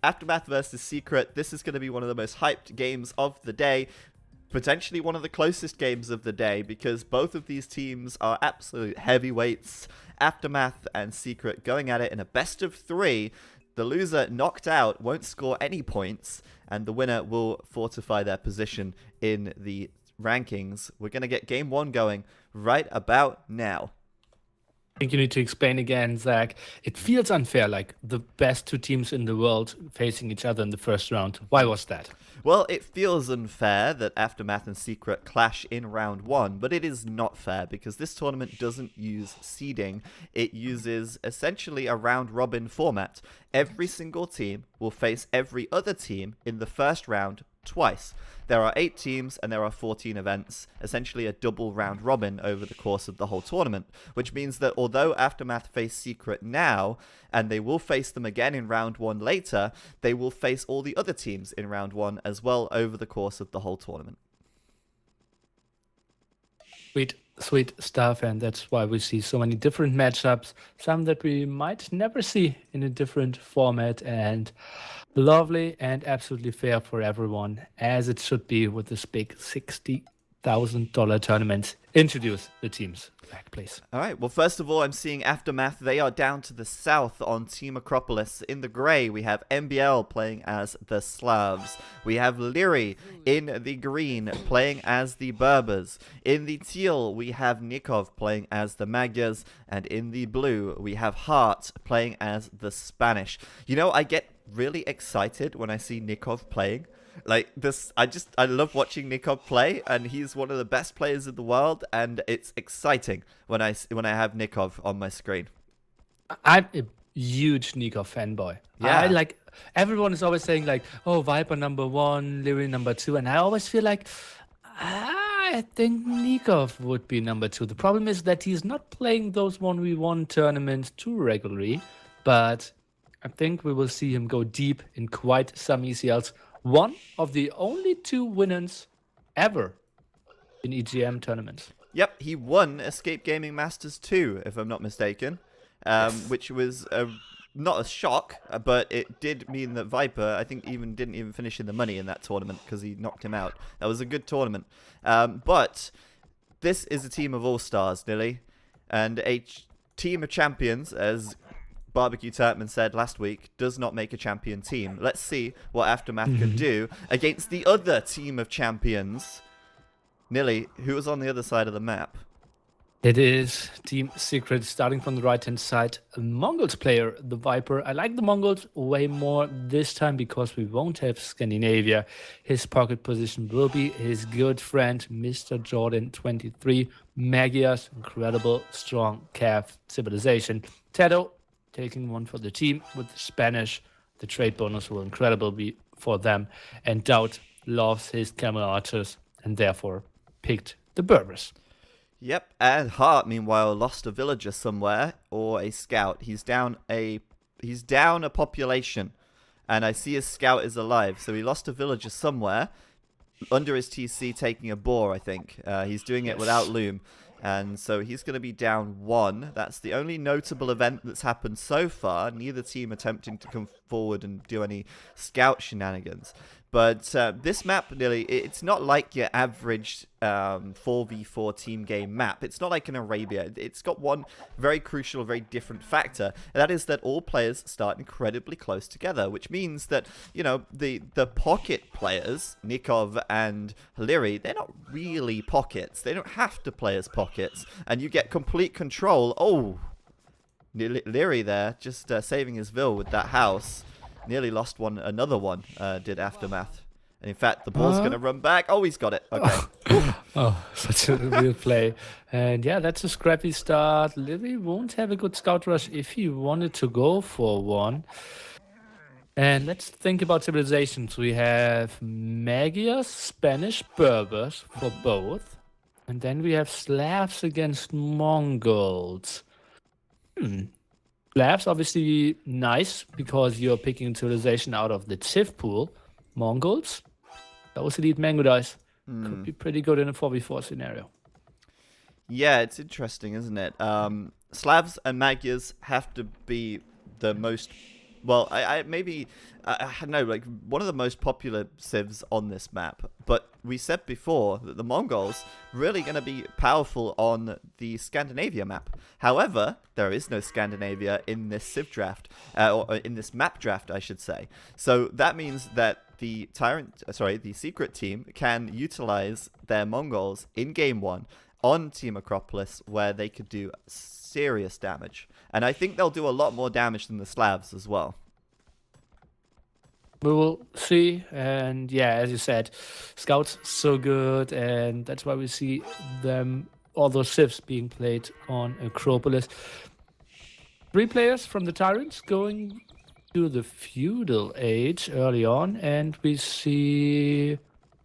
Aftermath versus Secret. This is going to be one of the most hyped games of the day. Potentially one of the closest games of the day, because both of these teams are absolute heavyweights. Aftermath and Secret going at it in a best of 3. The loser knocked out won't score any points, and the winner will fortify their position in the rankings. We're going to get game 1 going right about now. I think you need to explain again, Zach. It feels unfair, like the best 2 teams in the world facing each other in the first round. Why was that? Well, it feels unfair that Aftermath and Secret clash in round 1, but it is not fair because this tournament doesn't use seeding. It uses essentially a round-robin format. Every single team will face every other team in the first round twice. There are 8 teams and there are 14 events, essentially a double round robin over the course of the whole tournament, which means that although Aftermath face Secret now, and they will face them again in round 1 later, they will face all the other teams in round 1 as well over the course of the whole tournament. Sweet stuff, and that's why we see so many different matchups, some that we might never see in a different format, and lovely and absolutely fair for everyone, as it should be with this big $60,000 tournament. Introduce the teams, Zach, please. All right, well, first of all, I'm seeing Aftermath. They are down to the south on Team Acropolis. In the grey, we have MBL playing as the Slavs. We have Lyri in the green playing as the Berbers. In the teal, we have Nikov playing as the Magyars. And in the blue, we have Hart playing as the Spanish. You know, I get really excited when I see Nikov playing. Like this, I love watching Nikov play, and he's one of the best players in the world, and it's exciting when I have Nikov on my screen. I'm a huge Nikov fanboy. Yeah. Everyone is always saying like, oh, Viper number 1, Lyri number 2, and I always feel like I think Nikov would be number 2. The problem is that he's not playing those 1v1 tournaments too regularly, but I think we will see him go deep in quite some ECLs. One of the only 2 winners ever in EGM tournaments. Yep, he won Escape Gaming Masters 2, if I'm not mistaken, Yes. which was not a shock, but it did mean that Viper, I think, didn't even finish in the money in that tournament because he knocked him out. That was a good tournament. But this is a team of all-stars, Nilly, and a team of champions, as Barbecue Turkman said last week, does not make a champion team. Let's see what Aftermath can do against the other team of champions. Nilly, who was on the other side of the map? It is Team Secret, starting from the right-hand side. A Mongols player, the Viper. I like the Mongols way more this time because we won't have Scandinavia. His pocket position will be his good friend, Mr. Jordan 23. Magyars, incredible, strong Cav civilization. Tedo, taking one for the team with the Spanish. The trade bonus will incredible be for them. And Doubt loves his camel archers and therefore picked the Berbers. Yep, and Hart, meanwhile, lost a villager somewhere, or a scout. He's down a population, and I see his scout is alive. So he lost a villager somewhere, under his TC taking a boar, I think. He's doing it without loom. And so he's going to be down 1. That's the only notable event that's happened so far. Neither team attempting to come forward and do any scout shenanigans. But this map, Nilly, it's not like your average 4v4 team game map. It's not like an Arabia. It's got one very crucial, very different factor. And that is that all players start incredibly close together, which means that, you know, the pocket players, Nikov and Lyri, they're not really pockets. They don't have to play as pockets. And you get complete control. Oh, Lyri there, just saving his Vil with that house. Nearly lost another one, did Aftermath. And in fact, the ball's going to run back. Oh, he's got it. Okay. Oh, such a real play. And yeah, that's a scrappy start. Lyri won't have a good scout rush if he wanted to go for one. And let's think about civilizations. We have Magyars, Spanish, Berbers for both. And then we have Slavs against Mongols. Slavs, obviously nice because you're picking civilization out of the Civ pool. Mongols, those elite mango dice could be pretty good in a 4v4 scenario. Yeah, it's interesting, isn't it? Slavs and Magyars have to be the most Well, I maybe I don't know, like one of the most popular civs on this map. But we said before that the Mongols really going to be powerful on the Scandinavia map. However, there is no Scandinavia in this civ draft, or in this map draft, I should say. So that means that the the secret team can utilize their Mongols in game 1 on Team Acropolis, where they could do serious damage. And I think they'll do a lot more damage than the Slavs as well. We will see. And yeah, as you said, scouts so good, and that's why we see them, all those civs being played on Acropolis. 3 players from the Tyrants going to the Feudal Age early on, and we see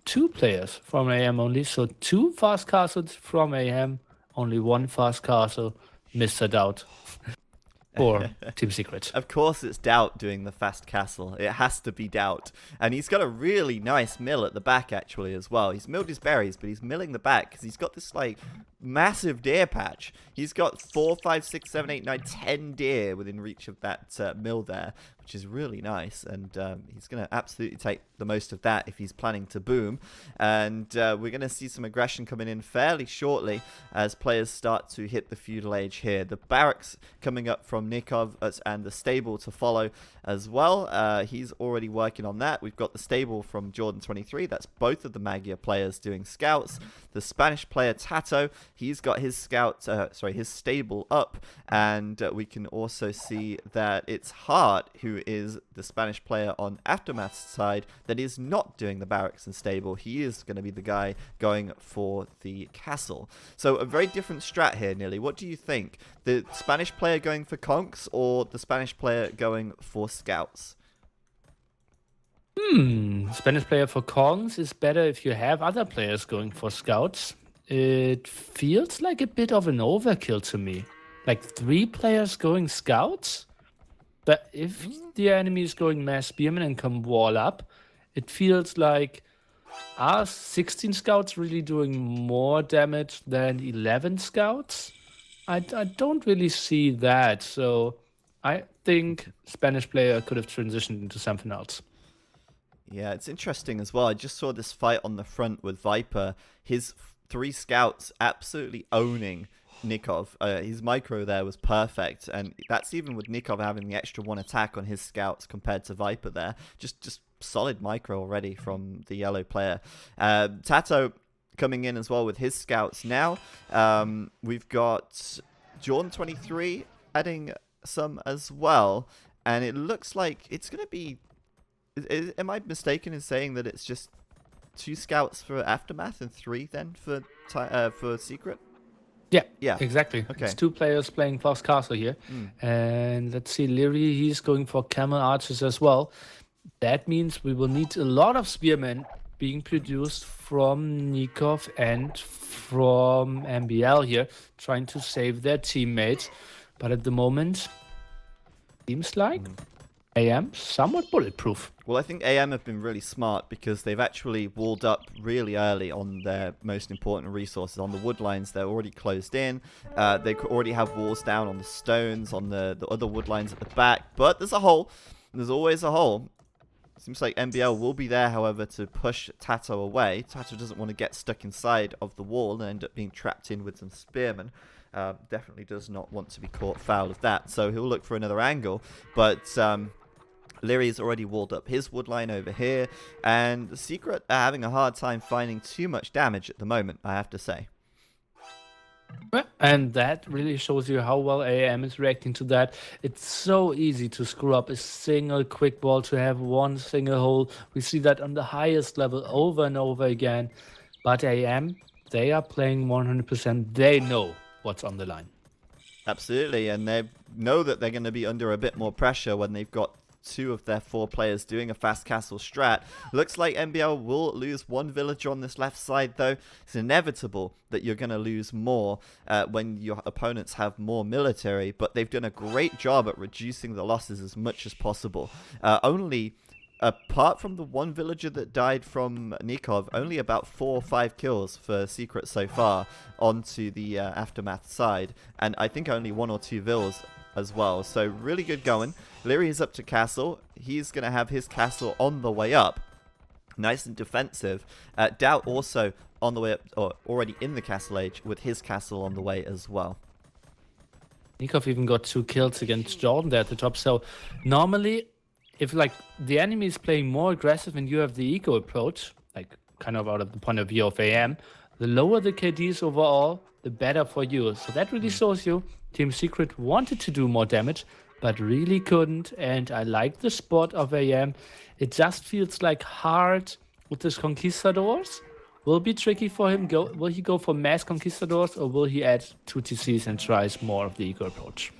2 players from AM only. So 2 fast castles from AM, only 1 fast castle, Mr. Doubt. Or Team Secret. Of course it's Doubt doing the fast castle. It has to be Doubt. And he's got a really nice mill at the back, actually, as well. He's milled his berries, but he's milling the back because he's got this, like, massive deer patch. He's got 4, 5, 6, 7, 8, 9, 10 deer within reach of that mill there, which is really nice. And he's going to absolutely take the most of that if he's planning to boom. And we're going to see some aggression coming in fairly shortly as players start to hit the Feudal Age here. The barracks coming up from Nikov and the stable to follow as well. He's already working on that. We've got the stable from Jordan 23. That's both of the Magyar players doing scouts. The Spanish player Tato, he's got his his stable up, and we can also see that it's Hart, who is the Spanish player on Aftermath's side, that is not doing the barracks and stable. He is going to be the guy going for the castle. So a very different strat here, Nilly. What do you think? The Spanish player going for conks or the Spanish player going for scouts? Spanish player for Kongs is better if you have other players going for scouts. It feels like a bit of an overkill to me. Like 3 players going scouts? But if the enemy is going mass spearmen and come wall up, it feels like, are 16 scouts really doing more damage than 11 scouts? I don't really see that. So I think Spanish player could have transitioned into something else. Yeah, it's interesting as well. I just saw this fight on the front with Viper. His 3 scouts absolutely owning Nikov. His micro there was perfect, and that's even with Nikov having the extra 1 attack on his scouts compared to Viper there. Just solid micro already from the yellow player. Tato coming in as well with his scouts now. We've got Jordan 23 adding some as well, and it looks like it's going to be... Am I mistaken in saying that it's just 2 scouts for Aftermath and 3 then for Secret? Yeah, exactly. Okay. It's 2 players playing fast castle here. And let's see, Leary, he's going for camel archers as well. That means we will need a lot of spearmen being produced from Nikov and from MBL here, trying to save their teammates. But at the moment, seems like AM somewhat bulletproof. Well, I think AM have been really smart because they've actually walled up really early on their most important resources. On the wood lines, they're already closed in. They already have walls down on the stones, on the other wood lines at the back. But there's a hole. There's always a hole. Seems like MBL will be there, however, to push Tato away. Tato doesn't want to get stuck inside of the wall and end up being trapped in with some spearmen. Definitely does not want to be caught foul of that. So he'll look for another angle. But... Leary's already walled up his woodline over here, and the Secret are having a hard time finding too much damage at the moment, I have to say. And that really shows you how well AM is reacting to that. It's so easy to screw up a single quick ball, to have one single hole. We see that on the highest level over and over again. But AM, they are playing 100%. They know what's on the line. Absolutely, and they know that they're going to be under a bit more pressure when they've got 2 of their 4 players doing a fast castle strat. Looks like MBL will lose 1 villager on this left side, though. It's inevitable that you're going to lose more when your opponents have more military, but they've done a great job at reducing the losses as much as possible. Apart from the 1 villager that died from Nikov, only about 4 or 5 kills for Secret so far onto the Aftermath side, and I think only 1 or 2 vills as well. So really good going. Leary is up to castle. He's going to have his castle on the way up. Nice and defensive. Doubt also on the way up, or already in the castle age, with his castle on the way as well. Nikov even got 2 kills against Jordan there at the top. So normally, if like the enemy is playing more aggressive and you have the eco approach, like kind of out of the point of view of AM, the lower the KDs overall, the better for you. So that really shows you Team Secret wanted to do more damage, but really couldn't. And I like the spot of AM. It just feels like hard with his conquistadors. Will be tricky for him. Will he go for mass conquistadors, or will he add 2 TCs and tries more of the eco approach?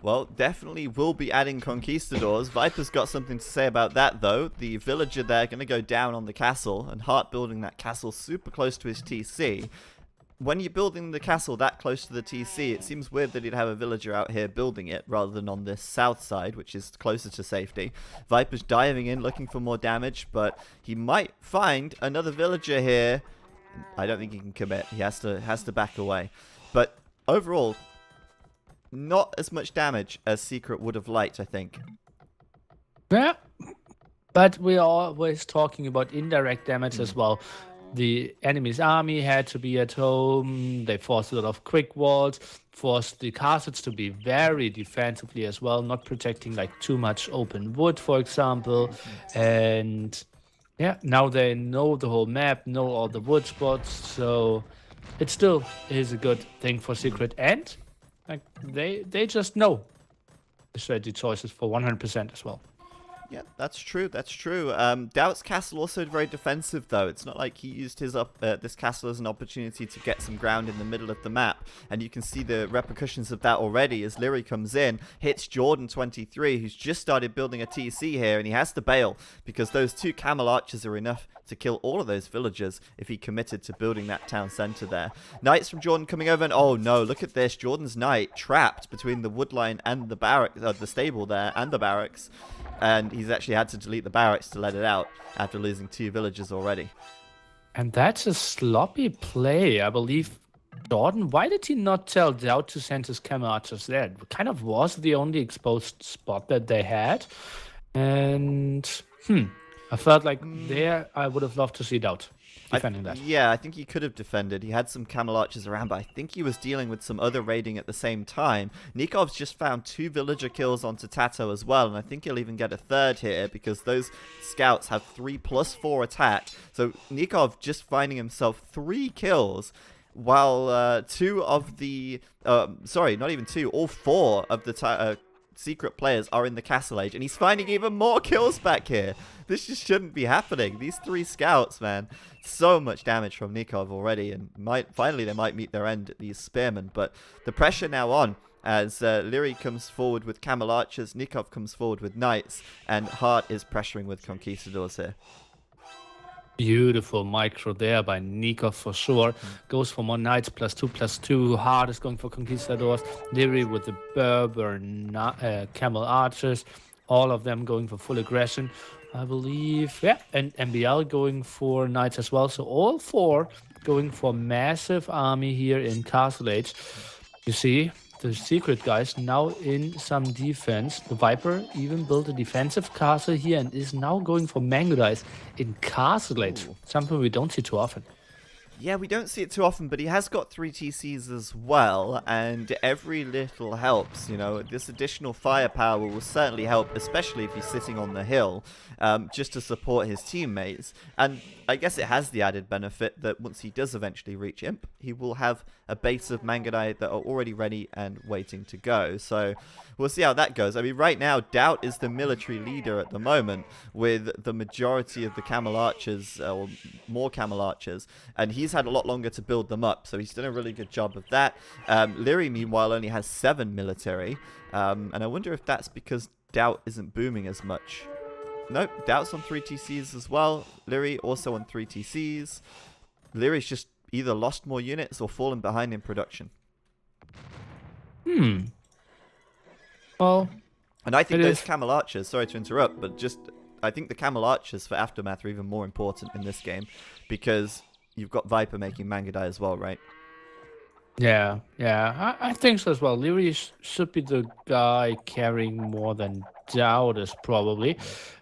Well, definitely will be adding conquistadors. Viper's got something to say about that, though. The villager there going to go down on the castle, and Hart building that castle super close to his TC. When you're building the castle that close to the TC, it seems weird that he'd have a villager out here building it rather than on this south side, which is closer to safety. Viper's diving in, looking for more damage, but he might find another villager here. I don't think he can commit. He has to back away. But overall, not as much damage as Secret would have liked, I think. Yeah, but we are always talking about indirect damage as well. The enemy's army had to be at home. They forced a lot of quick walls, forced the castles to be very defensively as well, not protecting like too much open wood, for example. And yeah, now they know the whole map, know all the wood spots, so it still is a good thing for Secret. And like they just know the strategy choices for 100% as well. Yeah, that's true. That's true. Doubt's castle also very defensive, though. It's not like he used his this castle as an opportunity to get some ground in the middle of the map, and you can see the repercussions of that already as Leary comes in, hits Jordan 23, who's just started building a TC here, and he has to bail because those 2 camel archers are enough to kill all of those villagers if he committed to building that town center there. Knights from Jordan coming over, and oh no, look at this. Jordan's knight trapped between the wood line and the barrack, the stable there, and the barracks. And he's actually had to delete the barracks to let it out after losing 2 villagers already. And that's a sloppy play, I believe. Jordan, why did he not tell Doubt to send his camel archers there? It kind of was the only exposed spot that they had. And, I felt like there I would have loved to see Doubt defending that. Yeah, I think he could have defended. He had some camel archers around, but I think he was dealing with some other raiding at the same time. Nikov's just found 2 villager kills onto Tato as well, and I think he'll even get a 3rd here because those scouts have 3+4 attack. So Nikov just finding himself 3 kills, while 2 of the... sorry, not even 2, all 4 of the... Secret players are in the castle age, and he's finding even more kills back here. This just shouldn't be happening. These 3 scouts, man, so much damage from Nikov already, and finally they might meet their end at these spearmen. But the pressure now on as Leary comes forward with camel archers, Nikov comes forward with knights, and Hart is pressuring with conquistadors here. Beautiful micro there by Nikov for sure. Goes for more knights, +2/+2. Hard is going for conquistadors. Leary with the Berber camel archers. All of them going for full aggression, I believe. Yeah, and MBL going for knights as well. So all 4 going for massive army here in Castle Age. You see, the Secret guys now in some defense. The Viper even built a defensive castle here and is now going for Mango Dice in Castle Age. Something we don't see too often. Yeah, we don't see it too often, but he has got 3 TCs as well, and every little helps, you know. This additional firepower will certainly help, especially if he's sitting on the hill, just to support his teammates. And I guess it has the added benefit that once he does eventually reach Imp, he will have a base of Mangonite that are already ready and waiting to go. So we'll see how that goes. I mean, right now, Doubt is the military leader at the moment with the majority of the camel archers, or more camel archers, and he's had a lot longer to build them up, so he's done a really good job of that. Leary, meanwhile, only has 7 military, and I wonder if that's because Doubt isn't booming as much. Nope, Doubt's on 3 TCs as well. Leary also on 3 TCs. Leary's just either lost more units or fallen behind in production. Well, and I think those camel archers, sorry to interrupt, but just I think the camel archers for Aftermath are even more important in this game because you've got Viper making Mangadai as well, right? I think so as well. Leary should be the guy carrying more than Dowders probably,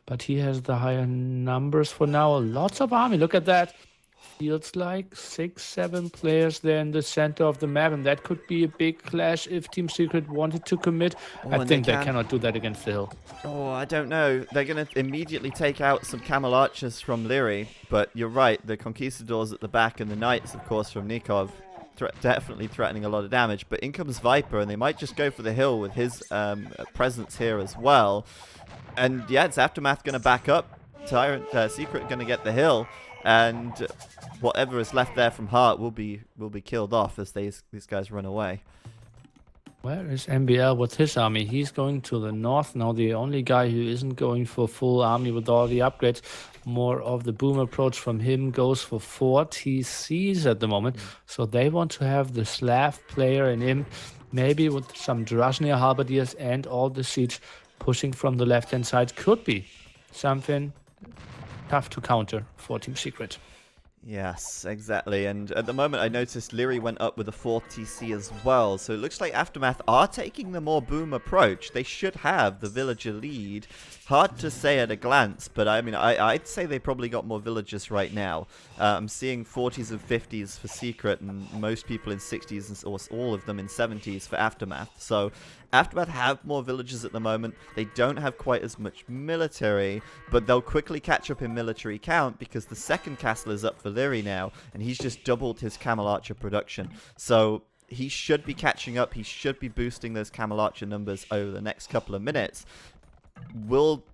but he has the higher numbers for now. Lots of army. Look at that. Feels like 6, 7 players there in the center of the map, and that could be a big clash if Team Secret wanted to commit. I Oh, and they think they can. cannot do that against the hill. Oh, I don't know. They're going to immediately take out some camel archers from Lyri, but you're right. The conquistadors at the back and the knights, of course, from Nikov, definitely threatening a lot of damage. But in comes Viper, and they might just go for the hill with his presence here as well. And yeah, it's Aftermath going to back up. Tyrant Secret going to get the hill, and whatever is left there from Heart will be killed off as these guys run away. Where is MBL with his army? He's going to the north now. The only guy who isn't going for full army with all the upgrades, more of the boom approach from him, goes for 4 TCs at the moment. So they want to have the Slav player in him, maybe with some Drasnia halberdiers and all the siege pushing from the left-hand side. Could be something tough to counter for Team Secret. Yes, exactly. And at the moment, I noticed Lyri went up with a 4 TC as well. So it looks like Aftermath are taking the more boom approach. They should have the villager lead. Hard to say at a glance, but I mean, I'd say they probably got more villagers right now. I'm seeing 40s and 50s for Secret, and most people in 60s, or all of them in 70s for Aftermath. So Aftermath have more villagers at the moment. They don't have quite as much military, but they'll quickly catch up in military count because the second castle is up for Lyri now, and he's just doubled his Camel Archer production. So he should be catching up. He should be boosting those Camel Archer numbers over the next couple of minutes. Will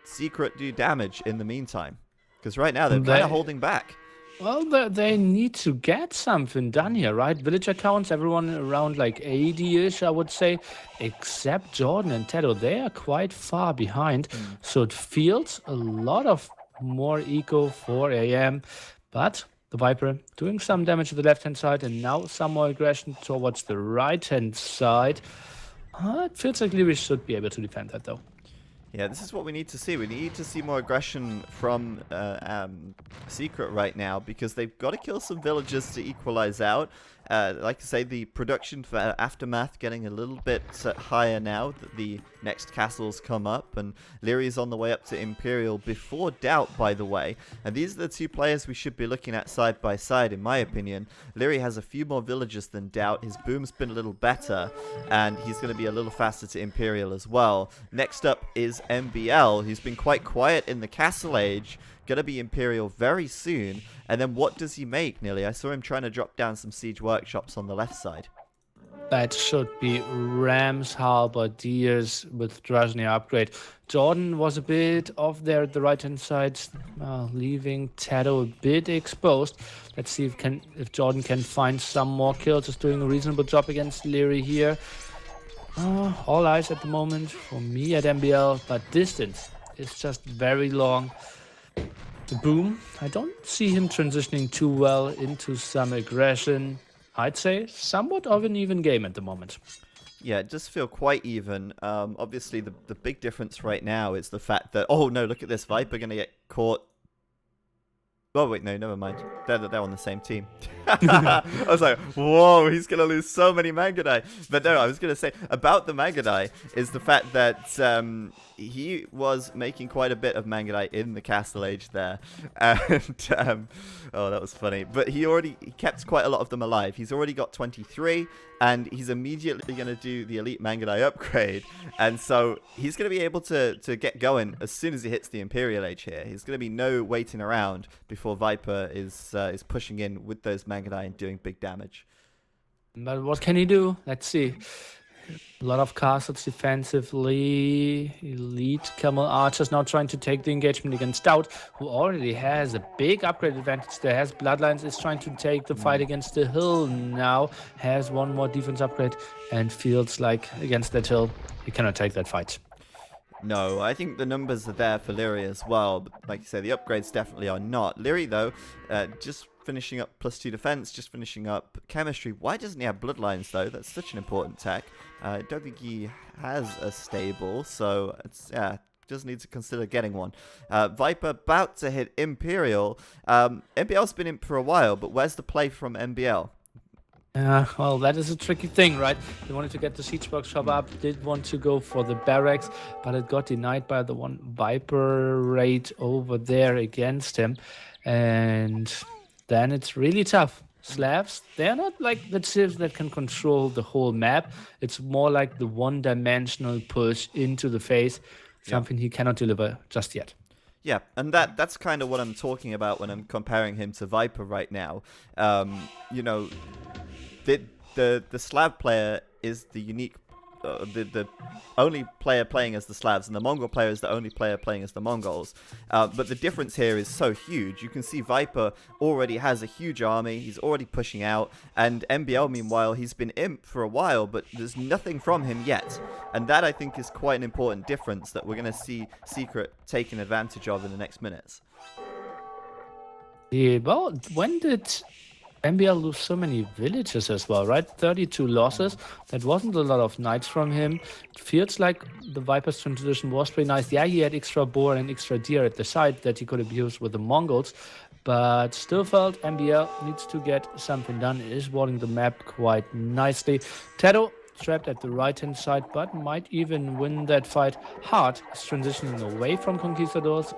Secret do damage in the meantime? Because right now they're kind of holding back. Well, they need to get something done here, right? Villager counts, everyone around like 80-ish, I would say, except Jordan and Tedo. They are quite far behind, so it feels a lot of more eco for AM. But the Viper doing some damage to the left-hand side, and now some more aggression towards the right-hand side. It feels like Lyris should be able to defend that, though. Yeah, this is what we need to see. We need to see more aggression from Secret right now because they've got to kill some villagers to equalize out. Like I say, the production for Aftermath getting a little bit higher now that the next castles come up, and Lyri's on the way up to Imperial before Doubt, by the way. And these are the two players we should be looking at side by side, in my opinion. Lyri has a few more villagers than Doubt. His boom's been a little better, and he's going to be a little faster to Imperial as well. Next up is MBL, who's been quite quiet in the Castle Age. Going to be Imperial very soon. And then what does he make, Nilly? I saw him trying to drop down some siege workshops on the left side. That should be Rams Halberdiers with Drasnia upgrade. Jordan was a bit off there at the right-hand side, leaving Tedo a bit exposed. Let's see if Jordan can find some more kills. Is doing a reasonable job against Lyri here. All eyes at the moment for me at MBL, but distance is just very long. The boom, I don't see him transitioning too well into some aggression. I'd say somewhat of an even game at the moment. Yeah, it does feel quite even. Obviously, the big difference right now is the fact that, oh no, look at this, Viper going to get caught. Oh wait, no, never mind. They're on the same team. I was like, whoa, he's going to lose so many Mangadai. But no, I was going to say, about the Mangadai is the fact that he was making quite a bit of Mangadai in the Castle Age there. And, oh, that was funny. But he kept quite a lot of them alive. He's already got 23, and he's immediately going to do the Elite Mangadai upgrade. And so he's going to be able to get going as soon as he hits the Imperial Age here. There's going to be no waiting around before Viper is pushing in with those Mangadai and doing big damage. But what can he do? Let's see. A lot of castles defensively. Elite Camel Archers now trying to take the engagement against Stout, who already has a big upgrade advantage there. Has Bloodlines, is trying to take the fight against the hill now. Has one more defense upgrade and feels like against that hill, he cannot take that fight. No, I think the numbers are there for Lyri as well. But like you say, the upgrades definitely are not. Lyri, though, just finishing up +2 defense, just finishing up chemistry. Why doesn't he have Bloodlines, though? That's such an important tech. I don't think he has a stable, so it's, does need to consider getting one. Viper about to hit Imperial. MBL's been in for a while, but where's the play from MBL? Well, that is a tricky thing, right? He wanted to get the siege workshop up, did want to go for the barracks, but it got denied by the one Viper raid over there against him. And then it's really tough. Slavs, they're not like the civs that can control the whole map. It's more like the one-dimensional push into the face, something he cannot deliver just yet. Yeah, and that's kind of what I'm talking about when I'm comparing him to Viper right now. You know, the Slav player is the unique, the only player playing as the Slavs, and the Mongol player is the only player playing as the Mongols. But the difference here is so huge. You can see Viper already has a huge army. He's already pushing out, and MBL, meanwhile, he's been imp for a while, but there's nothing from him yet. And that, I think, is quite an important difference that we're going to see Secret taking advantage of in the next minutes. Yeah, well, when did MBL lose so many villages as well, right? 32 losses. That wasn't a lot of knights from him. It feels like the Viper's transition was pretty nice. Yeah, he had extra boar and extra deer at the side that he could abuse with the Mongols, but still felt MBL needs to get something done. It is walling the map quite nicely. Tedo trapped at the right-hand side, but might even win that fight. Hart is transitioning away from Conquistadors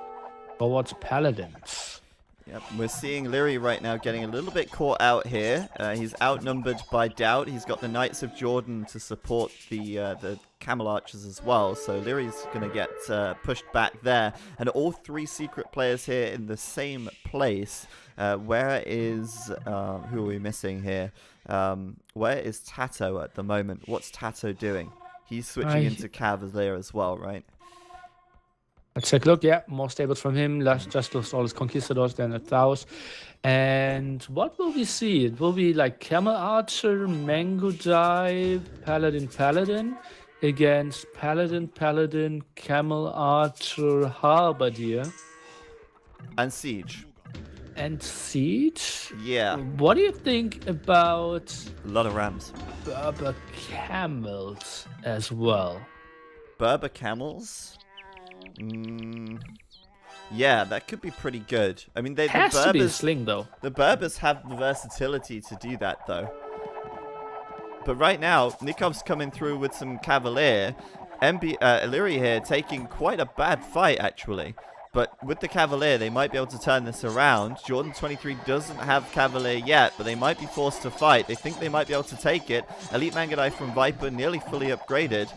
towards Paladins. Yep, we're seeing Lyri right now getting a little bit caught out here. He's outnumbered by Doubt. He's got the Knights of Jordan to support the Camel Archers as well. So Lyri's going to get pushed back there. And all three Secret players here in the same place. Where is... who are we missing here? Where is Tato at the moment? What's Tato doing? He's switching into Cavalier as well, right? Let's take a look. Yeah, more stables from him. Just lost all his conquistadors, then 1,000. And what will we see? It will be like Camel Archer, Mango Die, Paladin against Paladin, Camel Archer, Halberdier. And Siege. And Siege? Yeah. What do you think about a lot of Rams? Berber Camels as well? Berber Camels? Yeah, that could be pretty good. I mean, the Has Berbers, to be a sling, though. The Berbers have the versatility to do that, though. But right now, Nikov's coming through with some Cavalier. Illyri here taking quite a bad fight, actually. But with the Cavalier, they might be able to turn this around. Jordan 23 doesn't have Cavalier yet, but they might be forced to fight. They think they might be able to take it. Elite Mangadai from Viper nearly fully upgraded.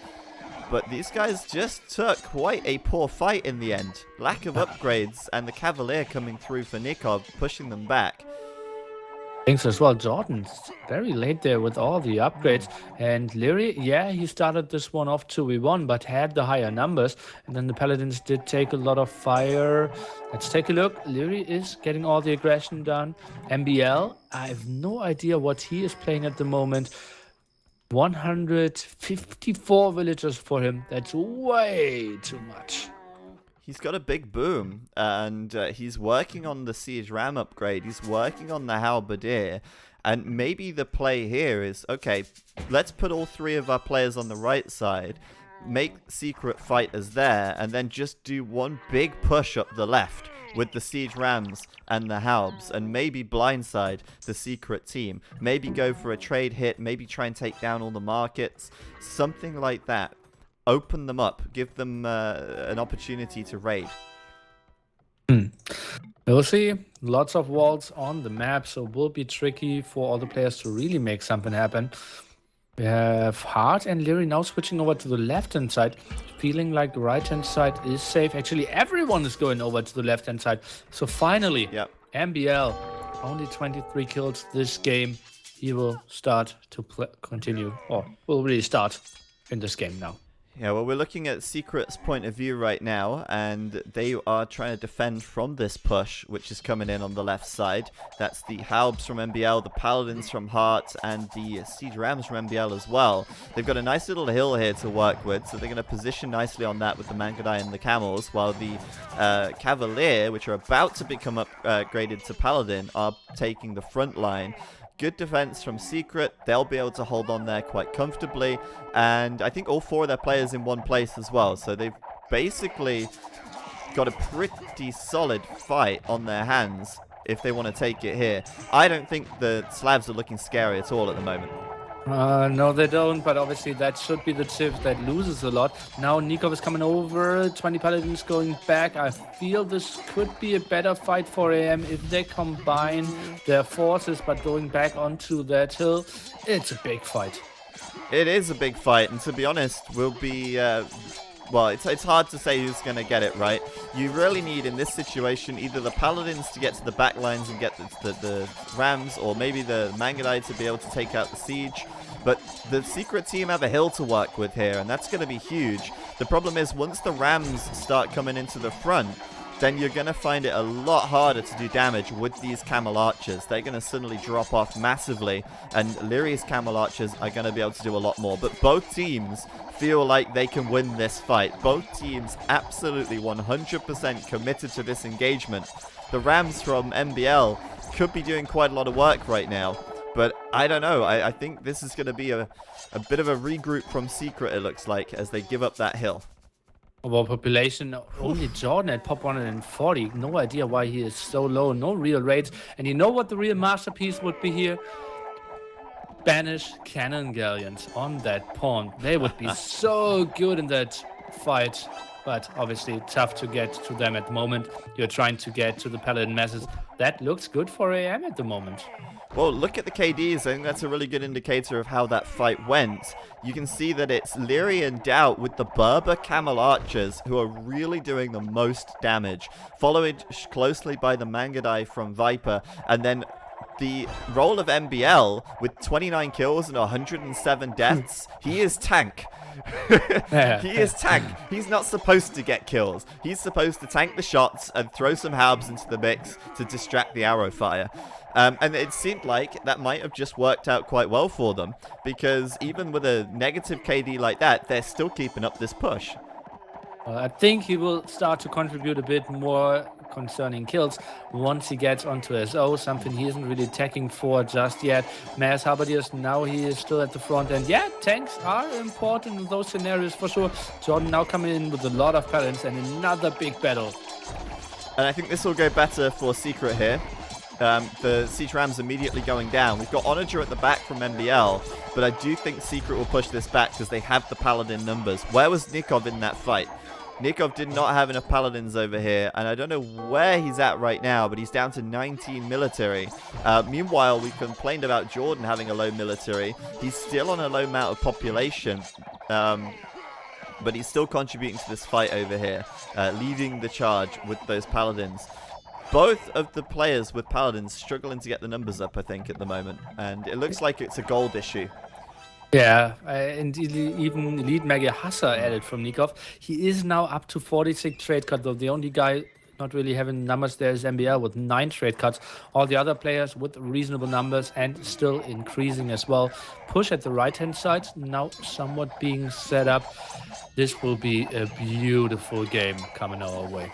But these guys just took quite a poor fight in the end. Lack of upgrades, and the Cavalier coming through for Nikov, pushing them back. Thanks as well. Jordan's very late there with all the upgrades. And Lyri, yeah, he started this one off 2v1, but had the higher numbers. And then the Paladins did take a lot of fire. Let's take a look. Lyri is getting all the aggression done. MBL, I have no idea what he is playing at the moment. 154 villagers for him. That's way too much. He's got a big boom, and he's working on the Siege Ram upgrade. He's working on the Halberdier. And maybe the play here is, okay, let's put all three of our players on the right side, make Secret fighters there, and then just do one big push up the left with the Siege Rams and the Halbs, and maybe blindside the Secret team. Maybe go for a trade hit, maybe try and take down all the markets, something like that. Open them up, give them an opportunity to raid. We'll see. Lots of walls on the map, so it will be tricky for all the players to really make something happen. We have Hart and Lyri now switching over to the left-hand side, feeling like the right-hand side is safe. Actually, everyone is going over to the left-hand side. So finally, MBL, only 23 kills this game. He will start to continue, or will really start in this game now. Yeah, well, we're looking at Secret's point of view right now, and they are trying to defend from this push, which is coming in on the left side. That's the Halbs from MBL, the Paladins from Hart, and the Siege Rams from MBL as well. They've got a nice little hill here to work with, so they're going to position nicely on that with the Mangadai and the Camels, while the Cavalier, which are about to become upgraded to Paladin, are taking the front line. Good defense from Secret. They'll be able to hold on there quite comfortably. And I think all four of their players in one place as well. So they've basically got a pretty solid fight on their hands. if they want to take it here. I don't think the Slavs are looking scary at all at the moment. No, they don't, but obviously that should be the Civ that loses a lot. Now Nikov is coming over, 20 Paladins going back. I feel this could be a better fight for AM if they combine their forces, but going back onto that hill, it's a big fight. It is a big fight, and to be honest, we'll be... well, it's hard to say who's going to get it, right? You really need, in this situation, either the Paladins to get to the back lines and get the Rams, or maybe the Mangudai to be able to take out the siege. But the Secret team have a hill to work with here, and that's going to be huge. The problem is, once the Rams start coming into the front, then you're going to find it a lot harder to do damage with these Camel Archers. They're going to suddenly drop off massively, and Lyria's Camel Archers are going to be able to do a lot more. But both teams feel like they can win this fight. Both teams absolutely 100% committed to this engagement. The Rams from MBL could be doing quite a lot of work right now, but I don't know. I think this is going to be a bit of a regroup from Secret, it looks like, as they give up that hill. Our population, only Jordan at pop 140. No idea why he is so low. No real raids. And you know what the real masterpiece would be here? Spanish cannon galleons on that pawn. They would be so good in that fight, but obviously tough to get to them at the moment. You're trying to get to the Paladin masses. That looks good for AM at the moment. Well, look at the KDs. I think that's a really good indicator of how that fight went. You can see that it's Lyria and Doubt with the Berber Camel Archers who are really doing the most damage, followed closely by the Mangudai from Viper, and then the role of MBL with 29 kills and 107 deaths. He is tank. He is tank. He's not supposed to get kills. He's supposed to tank the shots and throw some halbs into the mix to distract the arrow fire. And it seemed like that might have just worked out quite well for them, because even with a negative KD like that, they're still keeping up this push. I think he will start to contribute a bit more concerning kills once he gets onto SO, something he isn't really attacking for just yet. Mass Halberdiers, now he is still at the front, and yeah, tanks are important in those scenarios for sure. Jordan now coming in with a lot of Paladins and another big battle. And I think this will go better for Secret here. The Siege Rams immediately going down. We've got Onager at the back from MBL, but I do think Secret will push this back because they have the Paladin numbers. Where was Nikov in that fight? Nikov did not have enough Paladins over here, and I don't know where he's at right now, but he's down to 19 military. Meanwhile, we complained about Jordan having a low military. He's still on a low amount of population, but he's still contributing to this fight over here, leading the charge with those Paladins. Both of the players with Paladins struggling to get the numbers up, I think, at the moment, and it looks like it's a gold issue. Yeah, and even Elite Mega Hassa added from Nikov. He is now up to 46 trade cuts, though the only guy not really having numbers there is MBL with 9 trade cuts. All the other players with reasonable numbers and still increasing as well. Push at the right-hand side, now somewhat being set up. This will be a beautiful game coming our way.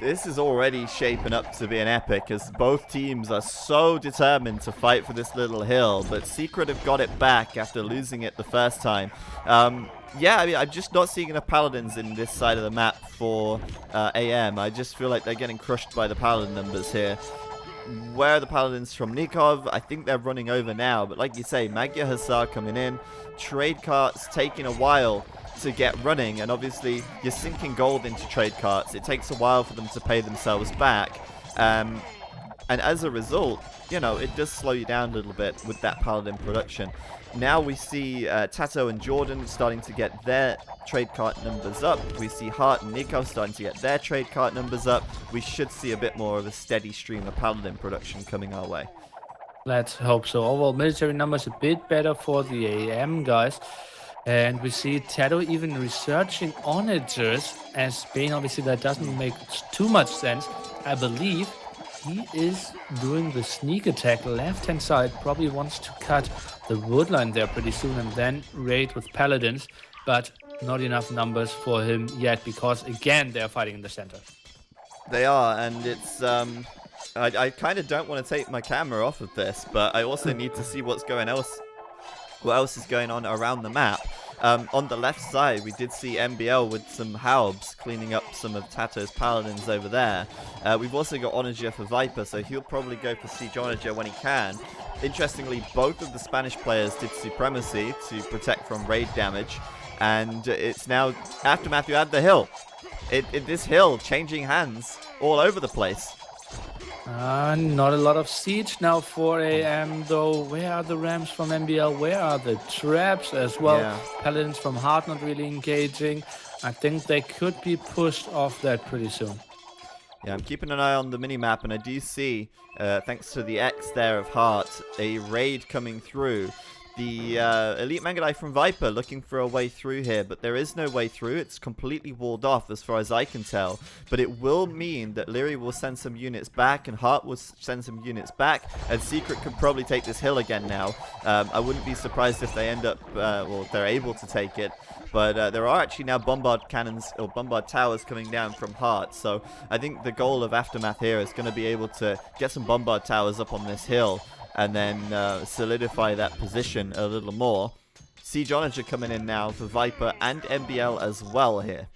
This is already shaping up to be an epic, as both teams are so determined to fight for this little hill, but Secret have got it back after losing it the first time. Yeah, I mean, I'm just not seeing enough Paladins in this side of the map for AM. I just feel like they're getting crushed by the Paladin numbers here. Where are the Paladins from Nikov? I think they're running over now, but like you say, Magyar Hussar coming in, trade carts taking a while to get running, and obviously you're sinking gold into trade carts. It takes a while for them to pay themselves back, and as a result, you know, it does slow you down a little bit with that Paladin production. Now we see Tato and Jordan starting to get their trade cart numbers up. We see Hart and Nikov starting to get their trade cart numbers up. We should see a bit more of a steady stream of Paladin production coming our way. Let's hope so. Overall military numbers a bit better for the AM guys. And we see Tato even researching onagers as Spain. Obviously, that doesn't make too much sense. I believe he is doing the sneak attack left-hand side. Probably wants to cut the wood line there pretty soon and then raid with Paladins. But not enough numbers for him yet because, again, they're fighting in the center. They are, and it's... I kind of don't want to take my camera off of this, but I also need to see what else is going on around the map. On the left side, we did see MBL with some Haubs cleaning up some of Tato's Paladins over there. We've also got Onager for Viper, so he'll probably go for Siege Onager when he can. Interestingly, both of the Spanish players did Supremacy to protect from raid damage, and it's now Aftermath who had the hill. This hill changing hands all over the place. Not a lot of siege now for AM, though. Where are the Rams from MBL? Where are the traps as well? Yeah. Paladins from Heart not really engaging. I think they could be pushed off that pretty soon. Yeah, I'm keeping an eye on the minimap, and I do see, thanks to the X there of Heart, a raid coming through. The Elite Mangadai from Viper looking for a way through here, but there is no way through. It's completely walled off as far as I can tell. But it will mean that Leary will send some units back, and Hart will send some units back, and Secret could probably take this hill again now. I wouldn't be surprised if they end up, well, they're able to take it. But there are actually now bombard cannons or bombard towers coming down from Hart. So I think the goal of Aftermath here is going to be able to get some bombard towers up on this hill and then solidify that position a little more. Siege Onager coming in now for Viper and MBL as well here.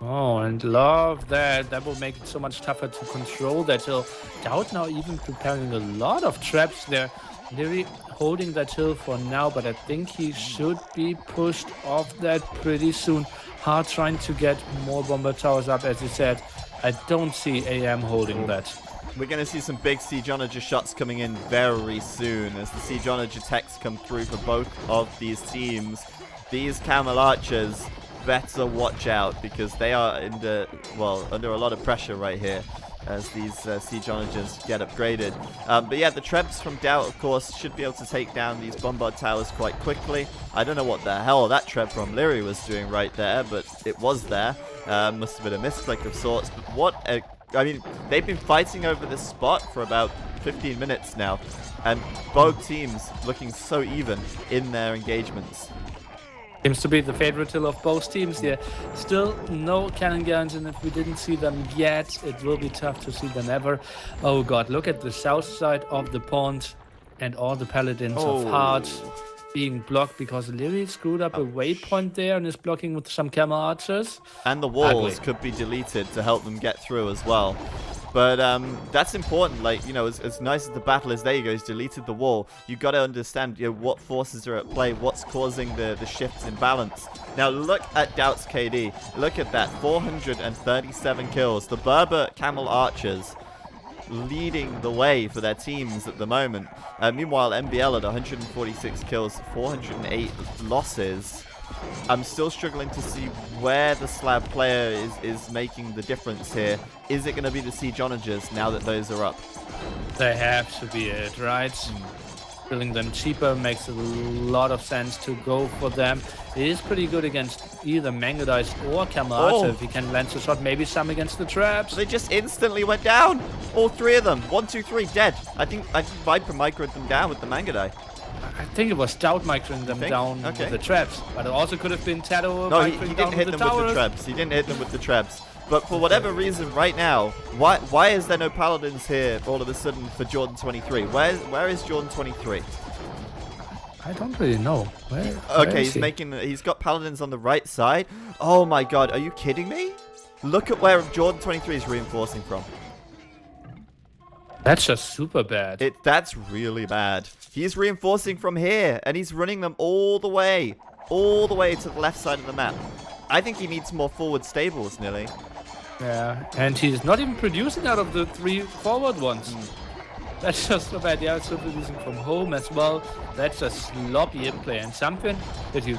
Oh, and love that. That will make it so much tougher to control that hill. Doubt now even preparing a lot of traps there. Leary holding that hill for now, but I think he should be pushed off that pretty soon. Hard trying to get more bomber towers up, as you said. I don't see AM holding that. We're going to see some big Siege Onager shots coming in very soon as the Siege Onager techs come through for both of these teams. These Camel Archers better watch out because they are under a lot of pressure right here as these Siege Onagers get upgraded. But yeah, the Trebs from Doubt, of course, should be able to take down these bombard towers quite quickly. I don't know what the hell that Treb from Leary was doing right there, but it was there. Must have been a misclick of sorts, but what a... I mean, they've been fighting over this spot for about 15 minutes now, and both teams looking so even in their engagements. Seems to be the favorite hill of both teams here. Still no cannon guns, and if we didn't see them yet, it will be tough to see them ever. Oh god, look at the south side of the pond and all the paladins of Heart being blocked because Leary screwed up a waypoint there and is blocking with some camel archers. And the walls could be deleted to help them get through as well. But that's important. Like, you know, as nice as the battle is, there you go, he's deleted the wall. You've got to understand, you know, what forces are at play, what's causing the shifts in balance. Now look at Doubt's KD. Look at that, 437 kills. The Berber Camel Archers leading the way for their teams at the moment. Meanwhile, MBL at 146 kills, 408 losses. I'm still struggling to see where the slab player is making the difference here. Is it going to be the Siege Onagers now that those are up? They have to be it, right? Filling them cheaper makes a lot of sense to go for them. It is pretty good against either Mangadais or Camel Archer if he can land a shot. Maybe some against the traps. They just instantly went down. All three of them. 1, 2, 3 dead. I think Viper microed them down with the Mangadai. I think it was Doubt microing them down with the traps. But it also could have been Tato he didn't hit them with the traps. He didn't hit them with the traps. But for whatever reason, right now, why is there no Paladins here all of a sudden for Jordan 23? Where is Jordan 23? I don't really know. Okay, he's got Paladins on the right side. Oh my god, are you kidding me? Look at where Jordan 23 is reinforcing from. That's just super bad. That's really bad. He's reinforcing from here, and he's running them all the way to the left side of the map. I think he needs more forward stables, Nilly. Yeah, and he's not even producing out of the 3 forward ones. That's just so bad. Yeah, also producing from home as well. That's a sloppy inplay and something that you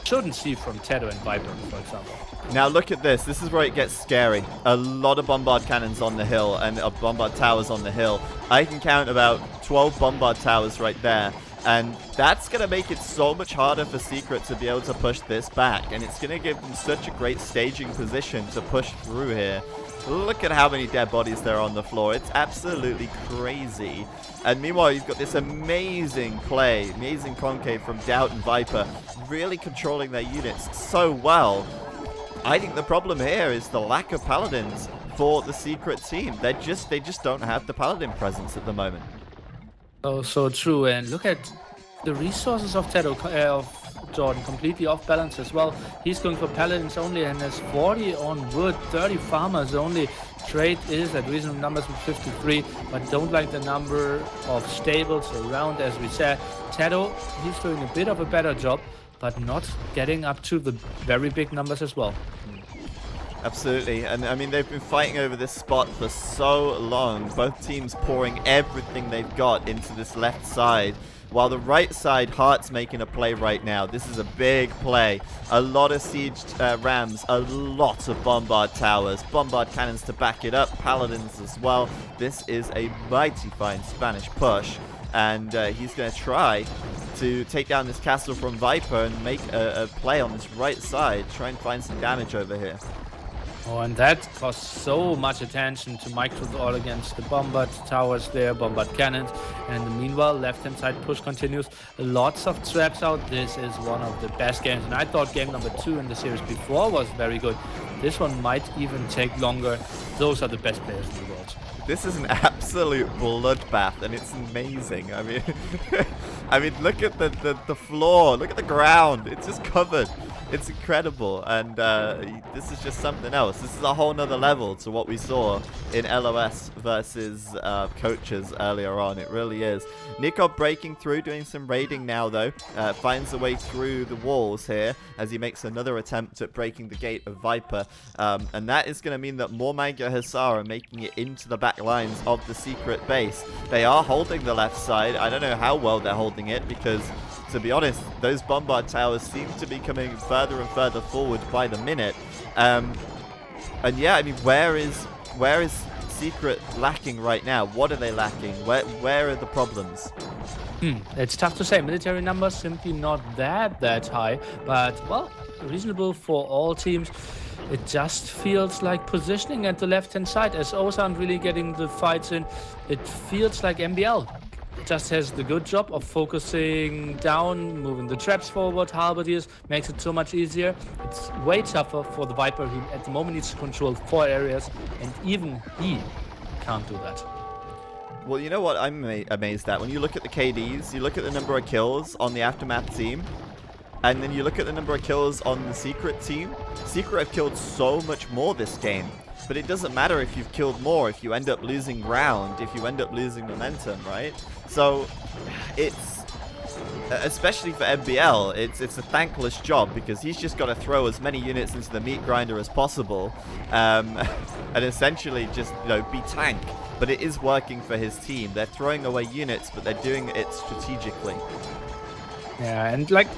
shouldn't see from Tato and Viper, for example. Now look at this. This is where it gets scary. A lot of bombard cannons on the hill and bombard towers on the hill. I can count about 12 bombard towers right there. And that's going to make it so much harder for Secret to be able to push this back. And it's going to give them such a great staging position to push through here. Look at how many dead bodies there are on the floor. It's absolutely crazy. And meanwhile, you've got this amazing play, amazing concave from Doubt and Viper, really controlling their units so well. I think the problem here is the lack of Paladins for the Secret team. They just don't have the Paladin presence at the moment. Oh, so true. And look at the resources of Tato, of Jordan. Completely off balance as well. He's going for paladins only and has 40 on wood, 30 farmers only. Trade is at reasonable numbers with 53, but don't like the number of stables around, as we said. Tato, he's doing a bit of a better job, but not getting up to the very big numbers as well. Absolutely, and I mean, they've been fighting over this spot for so long, both teams pouring everything they've got into this left side, while the right side, Heart's making a play right now. This is a big play. A lot of siege rams, a lot of bombard towers, bombard cannons to back it up, paladins as well. This is a mighty fine Spanish push, and he's going to try to take down this castle from Viper and make a play on this right side, try and find some damage over here. Oh, and that costs so much attention to micro all against the bombard towers there, bombard cannons. And in the meanwhile, left-hand side push continues. Lots of traps out. This is one of the best games. And I thought game number 2 in the series before was very good. This one might even take longer. Those are the best players in the world. This is an absolute bloodbath, and it's amazing. I mean, I mean, look at the floor, look at the ground. It's just covered. It's incredible, and this is just something else. This is a whole nother level to what we saw in LOS versus coaches earlier on. It really is. Nikov breaking through, doing some raiding now though. Finds a way through the walls here as he makes another attempt at breaking the gate of Viper, and that is going to mean that more Manga Hussar are making it into the back lines of the secret base. They are holding the left side. I don't know how well they're holding it, because to be honest, those bombard towers seem to be coming further and further forward by the minute. And yeah, I mean, where is Secret lacking right now? What are they lacking? Where are the problems? It's tough to say. Military numbers simply not that high, but well, reasonable for all teams. It just feels like positioning at the left-hand side, as O's aren't really getting the fights in. It feels like MBL just has the good job of focusing down, moving the traps forward. Halberdiers makes it so much easier. It's way tougher for the Viper, who at the moment needs to control 4 areas, and even he can't do that. Well, you know what I'm amazed at? When you look at the KDs, you look at the number of kills on the Aftermath team, and then you look at the number of kills on the Secret team. Secret have killed so much more this game. But it doesn't matter if you've killed more, if you end up losing ground, if you end up losing momentum, right? So it's, especially for MBL, it's a thankless job, because he's just got to throw as many units into the meat grinder as possible, and essentially just, you know, be tank. But it is working for his team. They're throwing away units, but they're doing it strategically. Yeah, and like,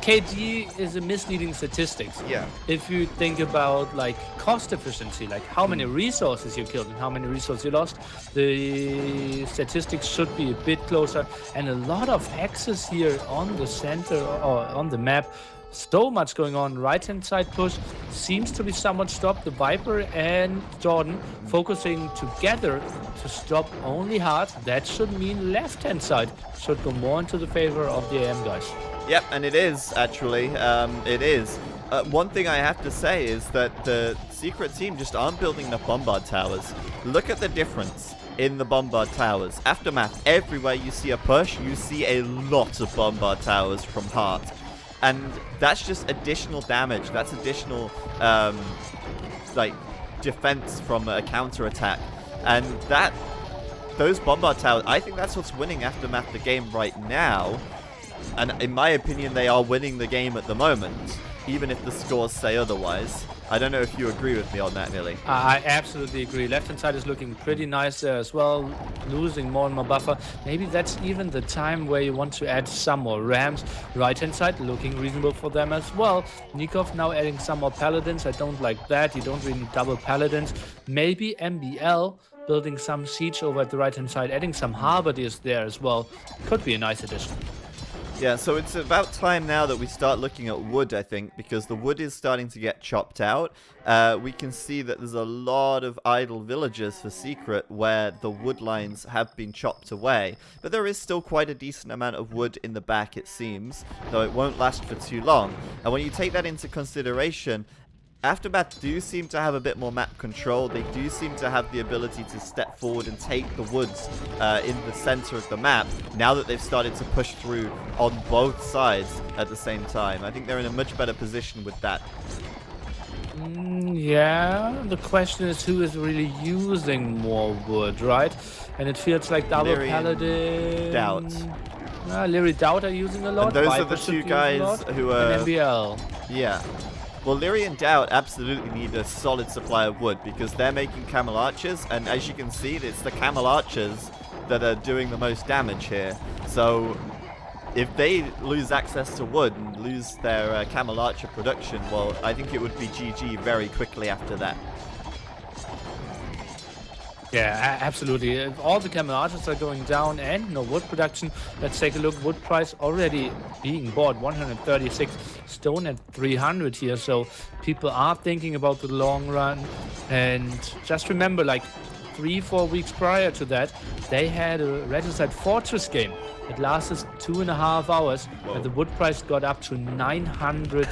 KD is a misleading statistics. Yeah. If you think about like cost efficiency, like how many resources you killed and how many resources you lost, the statistics should be a bit closer. And a lot of axes here on the center or on the map. So much going on. Right-hand side push seems to be somewhat stopped. The Viper and Jordan focusing together to stop only Heart. That should mean left-hand side should go more into the favor of the AM guys. Yep, and it is, actually. It is. One thing I have to say is that the Secret team just aren't building enough bombard towers. Look at the difference in the bombard towers. Aftermath, everywhere you see a push, you see a lot of bombard towers from Heart. And that's just additional damage. That's additional, like, defense from a counter-attack. And those bombard towers, I think that's what's winning Aftermath the game right now. And in my opinion, they are winning the game at the moment, even if the scores say otherwise. I don't know if you agree with me on that, Nilly. I absolutely agree. Left-hand side is looking pretty nice there as well, losing more and more buffer. Maybe that's even the time where you want to add some more rams. Right-hand side looking reasonable for them as well. Nikov now adding some more paladins. I don't like that. You don't really double paladins. Maybe MBL building some siege over at the right-hand side, adding some halberdiers there as well. Could be a nice addition. Yeah, so it's about time now that we start looking at wood, I think, because the wood is starting to get chopped out. We can see that there's a lot of idle villages for Secret where the wood lines have been chopped away. But there is still quite a decent amount of wood in the back, it seems, though it won't last for too long. And when you take that into consideration, Aftermath do seem to have a bit more map control. They do seem to have the ability to step forward and take the woods in the center of the map now that they've started to push through on both sides at the same time. I think they're in a much better position with that. Yeah, the question is who is really using more wood, right? And it feels like double Lyrian Paladin. Doubt. Lyrian Doubt are using a lot. And those Viper are the should two use a guys lot, who and are... MBL. Yeah. Well, Lyrian and Doubt absolutely need a solid supply of wood because they're making camel archers, and as you can see, it's the camel archers that are doing the most damage here. So if they lose access to wood and lose their camel archer production, well, I think it would be GG very quickly after that. Yeah, absolutely. If all the camel archers are going down and no wood production, let's take a look. Wood price already being bought, 136, stone at 300 here. So people are thinking about the long run. And just remember, like 3-4 weeks prior to that, they had a Regicide Fortress game. It lasted 2.5 hours, and the wood price got up to 900.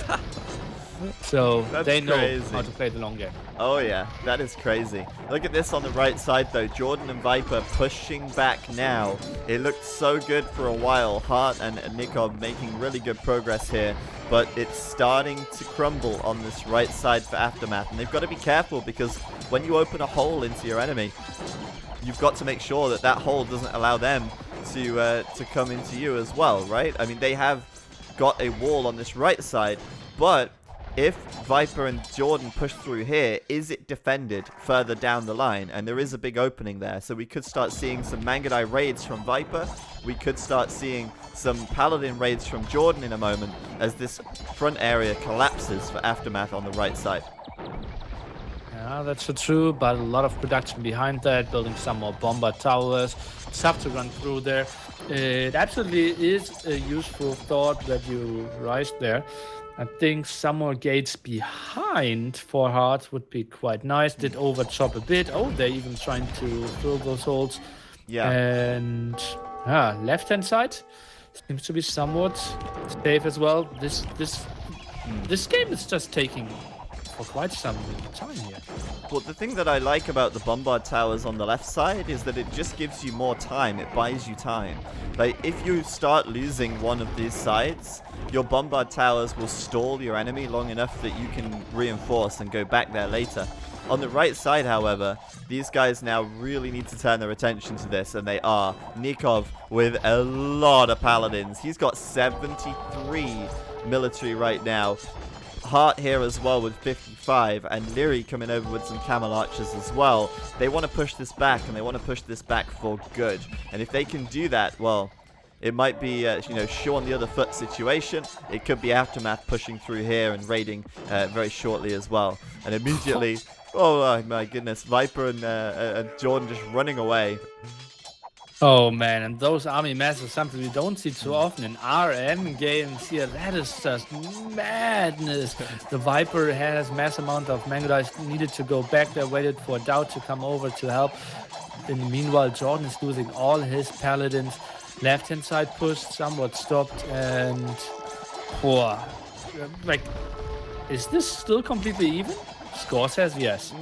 So That's they know crazy. how to play the long game. Oh yeah, that is crazy. Look at this on the right side though. Jordan and Viper pushing back now. It looked so good for a while. Hart and Nikov making really good progress here. But it's starting to crumble on this right side for Aftermath. And they've got to be careful because when you open a hole into your enemy, you've got to make sure that that hole doesn't allow them to come into you as well, right? I mean, they have got a wall on this right side, but if Viper and Jordan push through here, is it defended further down the line? And there is a big opening there. So we could start seeing some Mangudai raids from Viper. We could start seeing some Paladin raids from Jordan in a moment as this front area collapses for Aftermath on the right side. Yeah, that's so true, but a lot of production behind that, building some more bomber towers. Tough to run through there. It absolutely is a useful thought that you raised there. I think some more gates behind for Hearts would be quite nice. Did over chop a bit. Oh, they're even trying to fill those holes. Yeah. And left-hand side seems to be somewhat safe as well. This game is just taking for quite some time here. Well, the thing that I like about the bombard towers on the left side is that it just gives you more time. It buys you time. Like, if you start losing one of these sides, your bombard towers will stall your enemy long enough that you can reinforce and go back there later. On the right side, however, these guys now really need to turn their attention to this, and they are. Nikov with a lot of paladins. He's got 73 military right now. Hart here as well with 55, and Leary coming over with some camel archers as well. They want to push this back, and they want to push this back for good. And if they can do that, well, it might be, shoe on the other foot situation. It could be Aftermath pushing through here and raiding very shortly as well. And immediately, oh my goodness, Viper and Jordan just running away. Oh man, and those army masses are something we don't see too often in RM games here. That is just madness. The Viper has mass amount of Mangudais needed to go back there, waited for Doubt to come over to help. In the meanwhile, Jordan is losing all his paladins. Left-hand side pushed, somewhat stopped, and is this still completely even? Score says yes.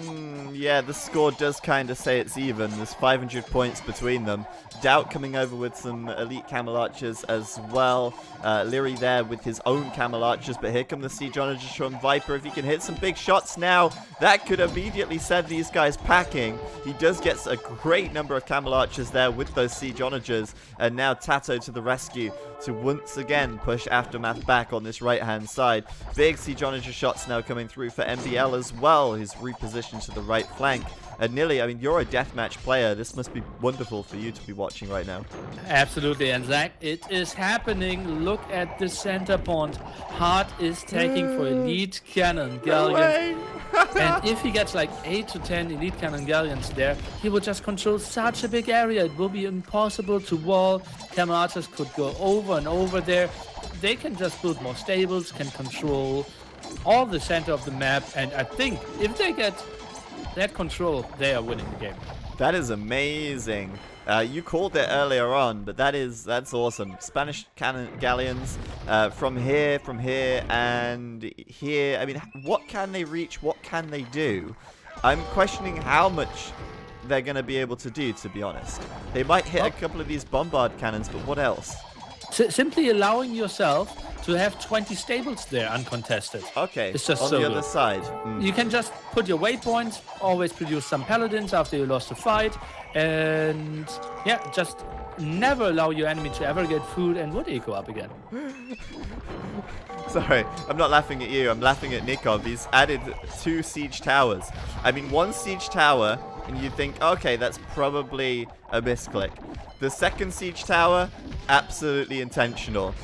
Yeah, the score does kind of say it's even. There's 500 points between them. Doubt coming over with some elite camel archers as well. Leary there with his own camel archers, but here come the siege onagers from Viper. If he can hit some big shots now, that could immediately send these guys packing. He does get a great number of camel archers there with those siege onagers, and now Tato to the rescue to once again push Aftermath back on this right-hand side. Big siege onager shots now coming through for MBL as well. He's repositioned to the right flank. And Nilly, I mean, you're a deathmatch player. This must be wonderful for you to be watching right now. Absolutely, and Zach, it is happening. Look at the center point. Hart is taking for elite cannon galleons. And if he gets like 8 to 10 elite cannon galleons there, he will just control such a big area. It will be impossible to wall. Camel archers could go over and over there. They can just build more stables, can control all the center of the map. And I think if they get that control, they are winning the game. That is amazing. You called it earlier on, but that's awesome. Spanish cannon galleons from here, and here. I mean, what can they reach? What can they do? I'm questioning how much they're going to be able to do, to be honest. They might hit a couple of these bombard cannons, but what else? Simply allowing yourself to have 20 stables there uncontested. Okay, it's just on so the good. other side. You can just put your waypoints, always produce some paladins after you lost a fight, and yeah, just never allow your enemy to ever get food and wood eco up again. Sorry, I'm not laughing at you, I'm laughing at Nikov. He's added 2 siege towers. I mean, 1 siege tower, and you think, okay, that's probably a misclick. The second siege tower, absolutely intentional.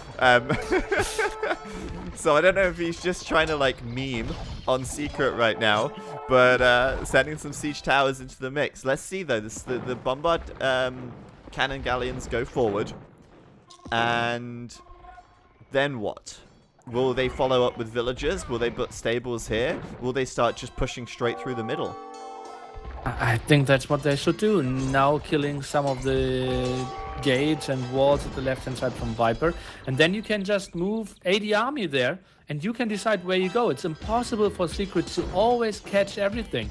So I don't know if he's just trying to like meme on secret right now, but sending some siege towers into the mix. Let's see though. The bombard cannon galleons go forward, and then what? Will they follow up with villagers? Will they put stables here? Will they start just pushing straight through the middle? I think that's what they should do. Now killing some of the gates and walls at the left-hand side from Viper. And then you can just move 80 army there, and you can decide where you go. It's impossible for Secret to always catch everything.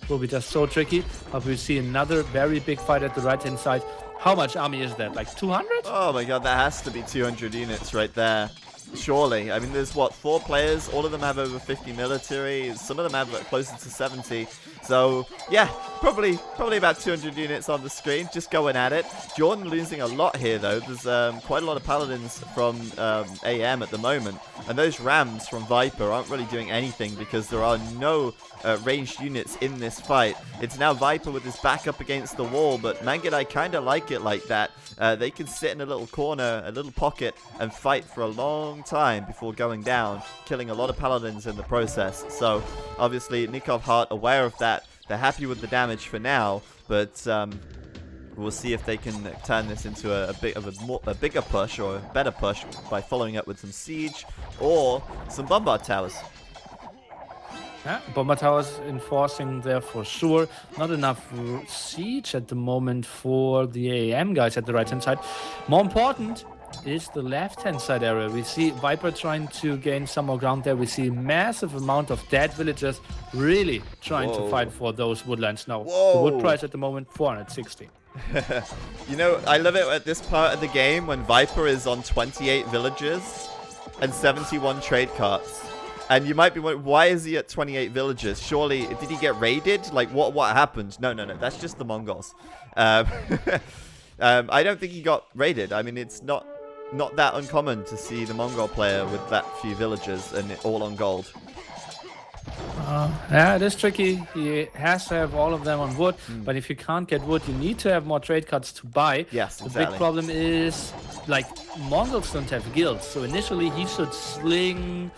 It will be just so tricky. But we see another very big fight at the right-hand side. How much army is that? Like 200? Oh my god, that has to be 200 units right there. Surely. I mean, there's what, 4 players? All of them have over 50 military. Some of them have closer to 70. So, yeah, probably about 200 units on the screen, just going at it. Jordan losing a lot here, though. There's quite a lot of paladins from AM at the moment. And those rams from Viper aren't really doing anything because there are no ranged units in this fight. It's now Viper with his back up against the wall, but Mangit, I kind of like it like that. They can sit in a little corner, a little pocket, and fight for a long time before going down, killing a lot of paladins in the process. So, obviously, Nikov Hart aware of that. They're happy with the damage for now, but we'll see if they can turn this into a bigger push or a better push by following up with some siege or some bombard towers. Yeah, bomber towers enforcing there for sure. Not enough siege at the moment for the AM guys at the right-hand side. More important is the left-hand side area. We see Viper trying to gain some more ground there. We see massive amount of dead villagers really trying to fight for those woodlands now. The wood price at the moment, 460. You know, I love it at this part of the game when Viper is on 28 villagers and 71 trade carts. And you might be wondering, why is he at 28 villagers? Surely, did he get raided? Like, what happened? No, that's just the Mongols. I don't think he got raided. I mean, it's not that uncommon to see the Mongol player with that few villagers and all on gold. Yeah, it is tricky. He has to have all of them on wood, but if you can't get wood, you need to have more trade cards to buy. Yes, the exactly. big problem is, like, Mongols don't have guilds, so initially he should sling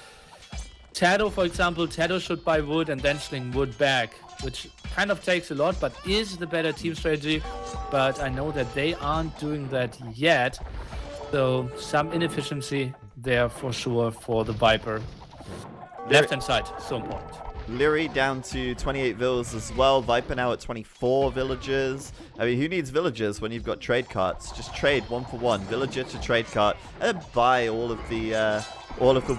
Tado, for example. Tado should buy wood and then sling wood back, which kind of takes a lot, but is the better team strategy. But I know that they aren't doing that yet, so some inefficiency there for sure for the Viper. Left-hand side, so important. Lyri down to 28 villas as well. Viper now at 24 villagers. I mean, who needs villagers when you've got trade carts? Just trade 1 for 1, villager to trade cart, and buy all of the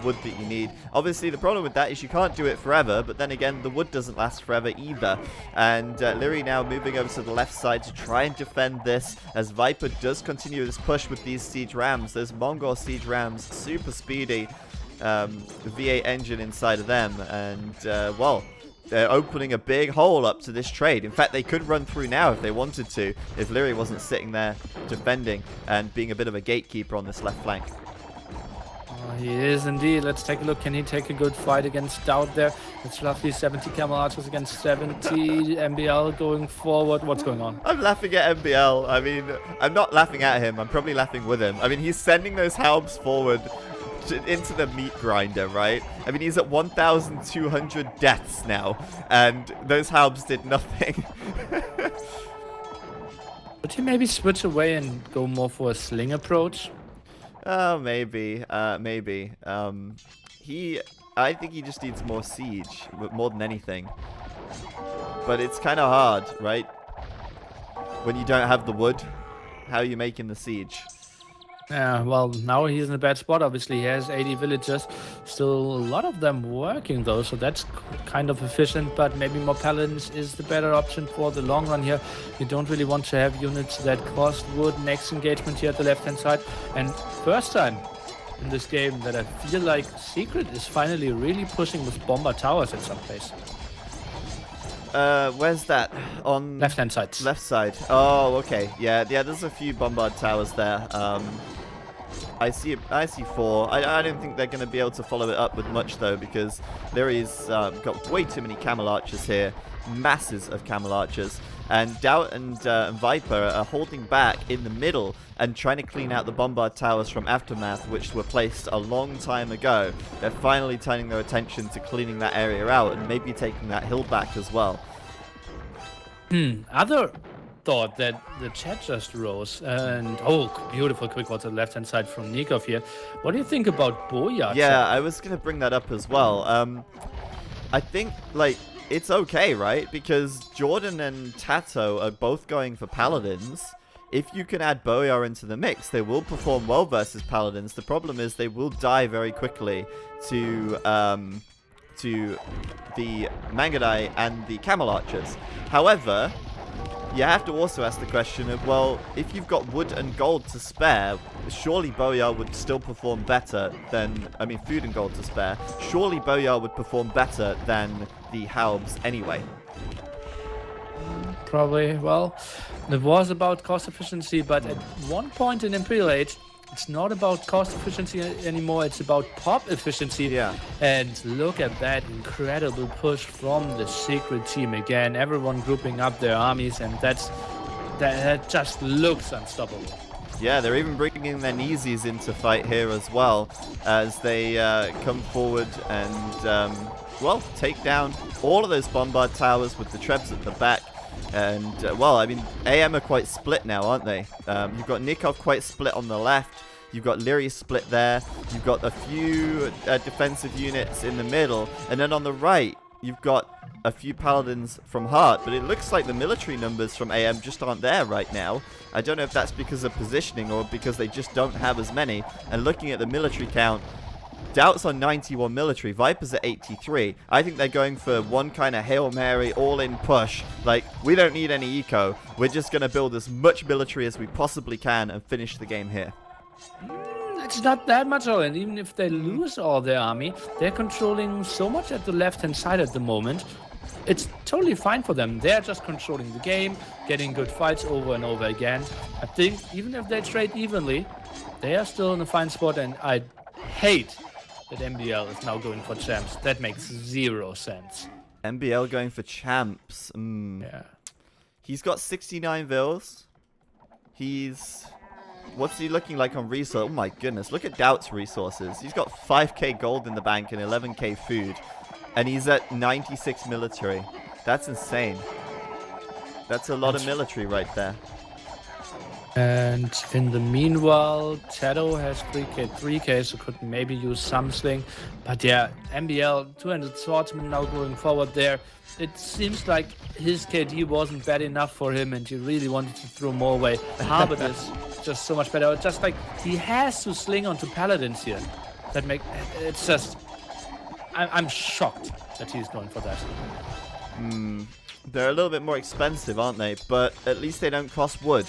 wood that you need. Obviously, the problem with that is you can't do it forever, but then again, the wood doesn't last forever either. And Lyri now moving over to the left side to try and defend this, as Viper does continue this push with these siege rams. Those Mongol siege rams, super speedy. The V8 engine inside of them, and well, they're opening a big hole up to this trade. In fact, they could run through now if they wanted to, if Lyri wasn't sitting there defending and being a bit of a gatekeeper on this left flank. He is indeed. Let's take a look. Can he take a good fight against Dowd there? It's roughly 70 Camel Archers against 70 MBL going forward. What's going on? I'm laughing at MBL. I mean, I'm not laughing at him. I'm probably laughing with him. I mean, he's sending those Halbs forward into the meat grinder, right? I mean, he's at 1,200 deaths now, and those Halbs did nothing. Would he maybe switch away and go more for a sling approach? Oh, maybe. Maybe. I think he just needs more siege, more than anything. but it's kind of hard, right? When you don't have the wood, how are you making the siege? Yeah, well, now he's in a bad spot. Obviously, he has 80 villagers. Still a lot of them working, though, so that's kind of efficient, but maybe more paladins is the better option for the long run here. You don't really want to have units that cost wood. Next engagement here at the left-hand side. And first time in this game that I feel like Secret is finally really pushing with bomber towers at some place. Where's that? On Left-hand side. left side. Oh, okay. Yeah, there's a few bombard towers there. I see 4. I don't think they're going to be able to follow it up with much, though, because Lyri's got way too many camel archers here. Masses of camel archers. And Doubt and Viper are holding back in the middle and trying to clean out the bombard towers from Aftermath, which were placed a long time ago. They're finally turning their attention to cleaning that area out and maybe taking that hill back as well. Other thought that the chat just rose, and beautiful quick what's on the left hand side from Nikov here. What do you think about Boya? Yeah, I was gonna bring that up as well. I think it's okay, right? Because Jordan and Tato are both going for paladins. If you can add Boyar into the mix, they will perform well versus paladins. The problem is they will die very quickly to the Mangadai and the Camel Archers. However, you have to also ask the question of, well, if you've got wood and gold to spare, surely Boyar would still perform better than, food and gold to spare. Surely Boyar would perform better than the Haubs anyway. Probably. Well, it was about cost efficiency, but at one point in Imperial Age, it's not about cost efficiency anymore, it's about pop efficiency. Yeah. And look at that incredible push from the Secret team again. Everyone grouping up their armies, and that just looks unstoppable. Yeah, they're even bringing their Nizis into fight here as well, as they come forward and, take down all of those bombard towers with the Trebs at the back. And, AM are quite split now, aren't they? You've got Nikov quite split on the left. You've got Lyri split there. You've got a few defensive units in the middle. And then on the right, you've got a few paladins from Heart. But it looks like the military numbers from AM just aren't there right now. I don't know if that's because of positioning or because they just don't have as many. And looking at the military count, Doubt's on 91 military, Viper's at 83. I think they're going for one kind of Hail Mary, all-in push. Like, we don't need any eco. We're just going to build as much military as we possibly can and finish the game here. It's not that much all in. Even if they lose all their army, they're controlling so much at the left-hand side at the moment. It's totally fine for them. They're just controlling the game, getting good fights over and over again. I think even if they trade evenly, they are still in a fine spot, and I hate that MBL is now going for champs. That makes 0 sense. MBL going for champs. Yeah. He's got 69 vills. What's he looking like on resource? Oh my goodness, look at Doubt's resources. He's got 5k gold in the bank and 11k food. And he's at 96 military. That's insane. That's a lot of military right there. And in the meanwhile, Tato has 3k, so could maybe use some sling. But yeah, MBL, 200 swordsmen now going forward there. It seems like his KD wasn't bad enough for him, and he really wanted to throw more away. Harbor is just so much better. Just like he has to sling onto paladins here. It's just, I'm shocked that he's going for that. They're a little bit more expensive, aren't they? But at least they don't cost wood.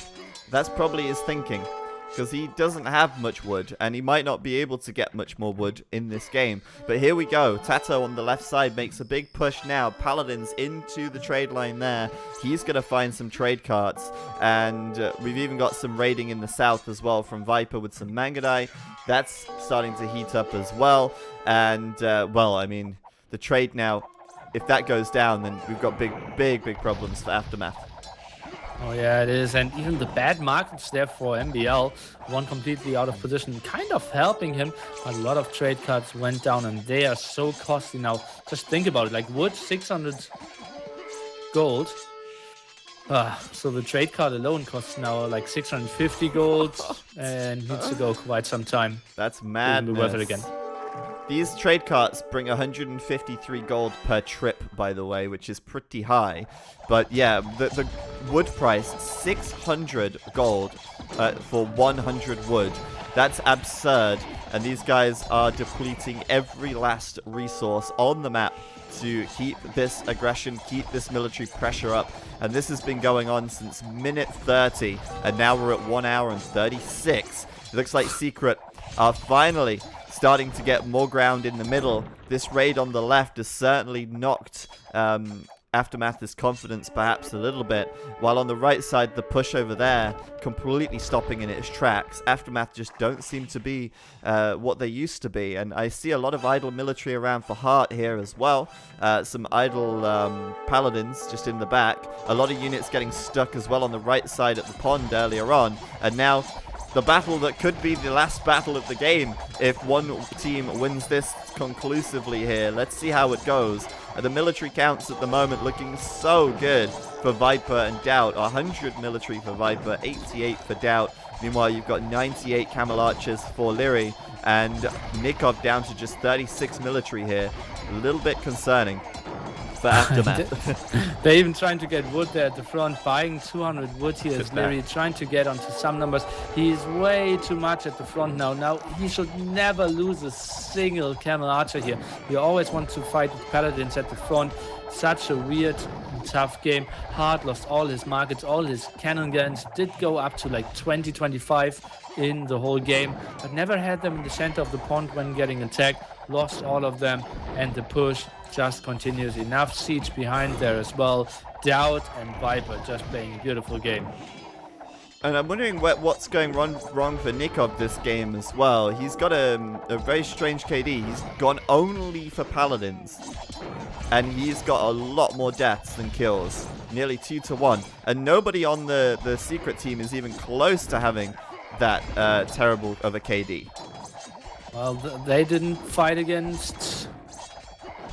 That's probably his thinking, because he doesn't have much wood, and he might not be able to get much more wood in this game. But here we go. Tato on the left side makes a big push now. Paladins into the trade line there. He's going to find some trade carts, and we've even got some raiding in the south as well from Viper with some Mangadai. That's starting to heat up as well. And, the trade now, if that goes down, then we've got big problems for Aftermath. Oh yeah, it is, and even the bad markets there for MBL, one completely out of position, kind of helping him, but a lot of trade cards went down, and they are so costly now. Just think about it, like wood, 600 gold. So the trade card alone costs now like 650 gold, and needs to go quite some time. That's madness. It'll be worth it again. These trade carts bring 153 gold per trip, by the way, which is pretty high. But yeah, the wood price, 600 gold for 100 wood. That's absurd. And these guys are depleting every last resource on the map to keep this aggression, keep this military pressure up. And this has been going on since minute 30. And now we're at 1 hour and 36. It looks like Secret are finally starting to get more ground in the middle. This raid on the left has certainly knocked Aftermath's confidence perhaps a little bit, while on the right side the push over there completely stopping in its tracks. Aftermath just don't seem to be what they used to be, and I see a lot of idle military around for Heart here as well. Some idle paladins just in the back, a lot of units getting stuck as well on the right side at the pond earlier on, and now the battle that could be the last battle of the game if one team wins this conclusively here. Let's see how it goes. The military counts at the moment looking so good for Viper and Doubt. 100 military for Viper, 88 for Doubt. Meanwhile, you've got 98 Camel Archers for Lyri, and Nikov down to just 36 military here. A little bit concerning for Aftermath. They're even trying to get wood there at the front, buying 200 wood here is Lyri, trying to get onto some numbers. He's way too much at the front now. Now, he should never lose a single Camel Archer here. You always want to fight with Paladins at the front. Such a weird, tough game. Hart lost all his markets, all his cannon guns, did go up to like 20, 25 in the whole game, but never had them in the center of the pond when getting attacked. Lost all of them, and the push just continues. Enough siege behind there as well. Doubt and Viper just playing a beautiful game. And I'm wondering what's going wrong for Nikov this game as well. He's got a very strange KD. He's gone only for Paladins. And he's got a lot more deaths than kills. Nearly 2 to 1. And nobody on the Secret team is even close to having that terrible of a KD. Well, they didn't fight against...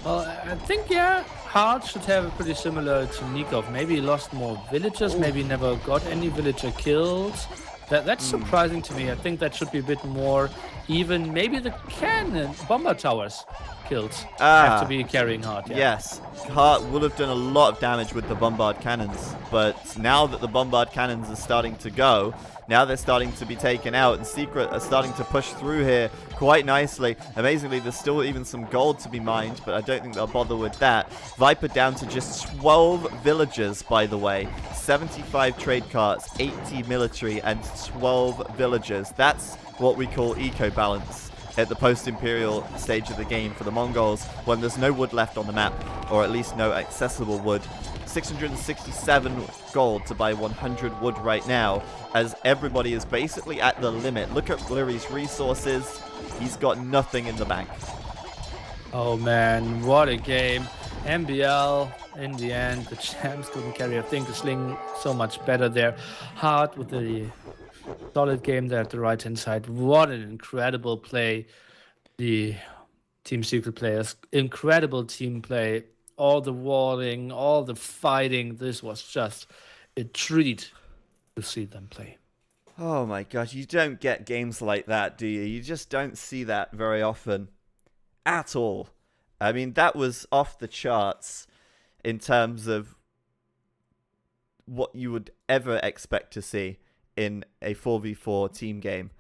Well, I think, yeah, Hart should have a pretty similar to Nikov. Maybe he lost more villagers, maybe never got any villager kills. That's surprising to me. I think that should be a bit more even. Maybe the cannon, bomber towers kills have to be carrying Hart. Yeah. Yes, Hart would have done a lot of damage with the bombard cannons, but now that the bombard cannons are starting to go, now they're starting to be taken out, and Secret are starting to push through here quite nicely. Amazingly, there's still even some gold to be mined, but I don't think they'll bother with that. Viper down to just 12 villagers, by the way. 75 trade carts, 80 military, and 12 villagers. That's what we call eco-balance at the post-imperial stage of the game for the Mongols, when there's no wood left on the map, or at least no accessible wood. 667 gold to buy 100 wood right now, as everybody is basically at the limit. Look at Lyri's resources. He's got nothing in the bank. Oh man, what a game. MBL, in the end, the champs couldn't carry. I think the Sling so much better there. Hard with the solid game there at the right-hand side. What an incredible play. The Team Secret players, incredible team play. All the walling, all the fighting. This was just a treat to see them play. Oh my gosh, you don't get games like that, do you? You just don't see that very often. At all. I mean, that was off the charts in terms of what you would ever expect to see in a 4v4 team game.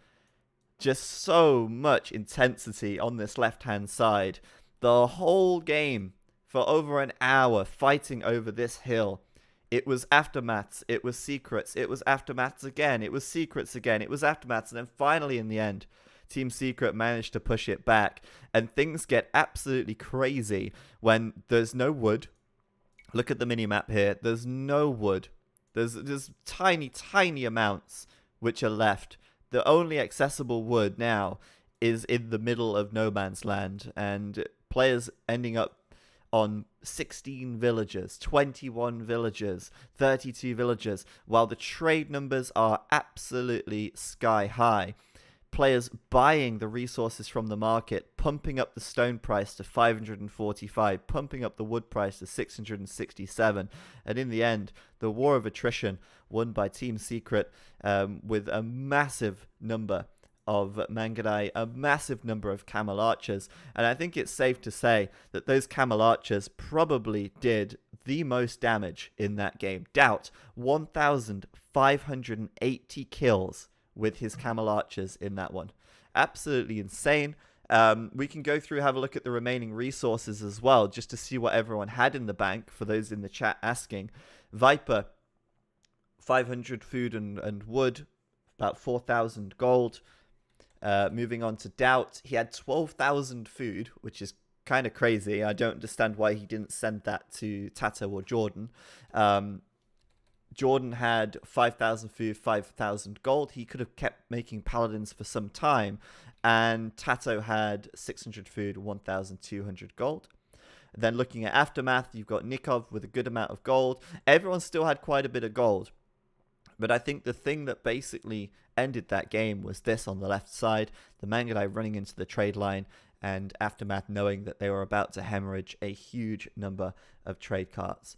Just so much intensity on this left-hand side. The whole game for over an hour fighting over this hill. It was Aftermaths, it was Secrets, it was Aftermaths again, it was Secrets again, it was Aftermaths, and then finally in the end, Team Secret managed to push it back. And things get absolutely crazy when there's no wood. Look at the minimap here. There's no wood. There's tiny, tiny amounts which are left. The only accessible wood now is in the middle of no man's land. And players ending up on 16 villagers, 21 villagers, 32 villagers, while the trade numbers are absolutely sky high. Players buying the resources from the market, pumping up the stone price to 545, pumping up the wood price to 667. And in the end, the war of attrition won by Team Secret with a massive number of Mangudai a massive number of camel archers, and I think it's safe to say that those camel archers probably did the most damage in that game. Doubt 1,580 kills with his camel archers in that one. Absolutely insane. We can go through, have a look at the remaining resources as well, just to see what everyone had in the bank, for those in the chat asking. Viper, 500 food and wood, about 4,000 gold. Moving on to Doubt, he had 12,000 food, which is kind of crazy. I don't understand why he didn't send that to Tato or Jordan. Jordan had 5,000 food, 5,000 gold. He could have kept making paladins for some time. And Tato had 600 food, 1,200 gold. Then looking at Aftermath, you've got Nikov with a good amount of gold. Everyone still had quite a bit of gold. But I think the thing that basically ended that game was this on the left side. The Mangudai running into the trade line, and Aftermath knowing that they were about to hemorrhage a huge number of trade carts.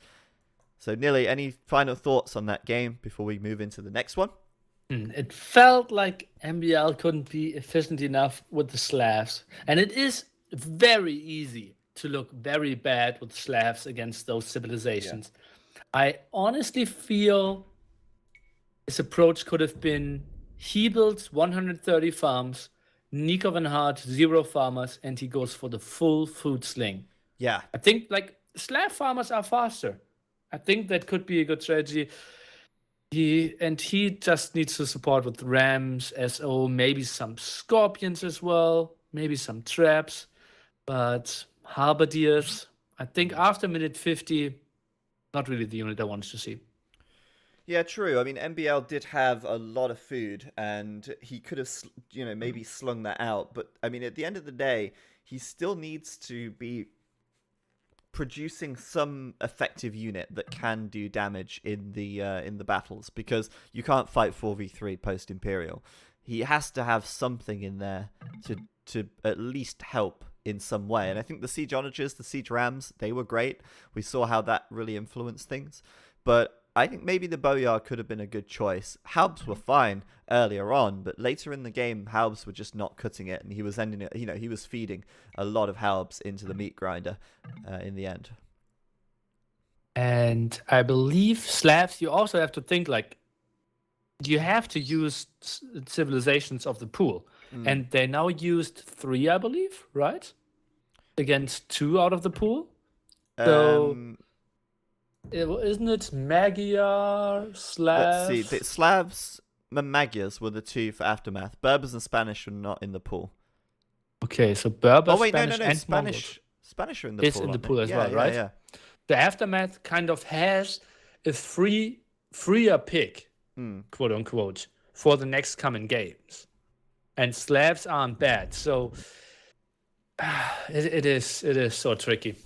So, Nili, any final thoughts on that game before we move into the next one? It felt like MBL couldn't be efficient enough with the Slavs. And it is very easy to look very bad with Slavs against those civilizations. Yeah. I honestly feel his approach could have been he builds 130 farms, Nikov and Hart 0 farmers, and he goes for the full food sling. Yeah. I think like Slav farmers are faster. I think that could be a good strategy. He just needs to support with rams, SO, maybe some scorpions as well, maybe some traps, but halberdiers, I think after minute 50, not really the unit I wanted to see. Yeah, true. I mean, MBL did have a lot of food, and he could have, maybe slung that out. But I mean, at the end of the day, he still needs to be producing some effective unit that can do damage in the battles, because you can't fight 4v3 post-imperial. He has to have something in there to at least help in some way. And I think the siege onagers, the siege rams, they were great. We saw how that really influenced things. But I think maybe the Boyar could have been a good choice. Halbs were fine earlier on, but later in the game, Halbs were just not cutting it, and he was ending it. He was feeding a lot of Halbs into the meat grinder in the end. And I believe Slavs, you also have to think like you have to use civilizations of the pool, and they now used 3, I believe, right? Against 2 out of the pool. So. Isn't it Magyar, Slavs? Let's see. The Slavs and Magyars were the 2 for Aftermath. Berbers and Spanish were not in the pool. Okay, so Berber, Spanish, and Spanish. Mongols. Spanish are in the pool. It's in the pool as well, right? Yeah. The Aftermath kind of has a freer pick, quote unquote, for the next coming games, and Slavs aren't bad. So it is so tricky.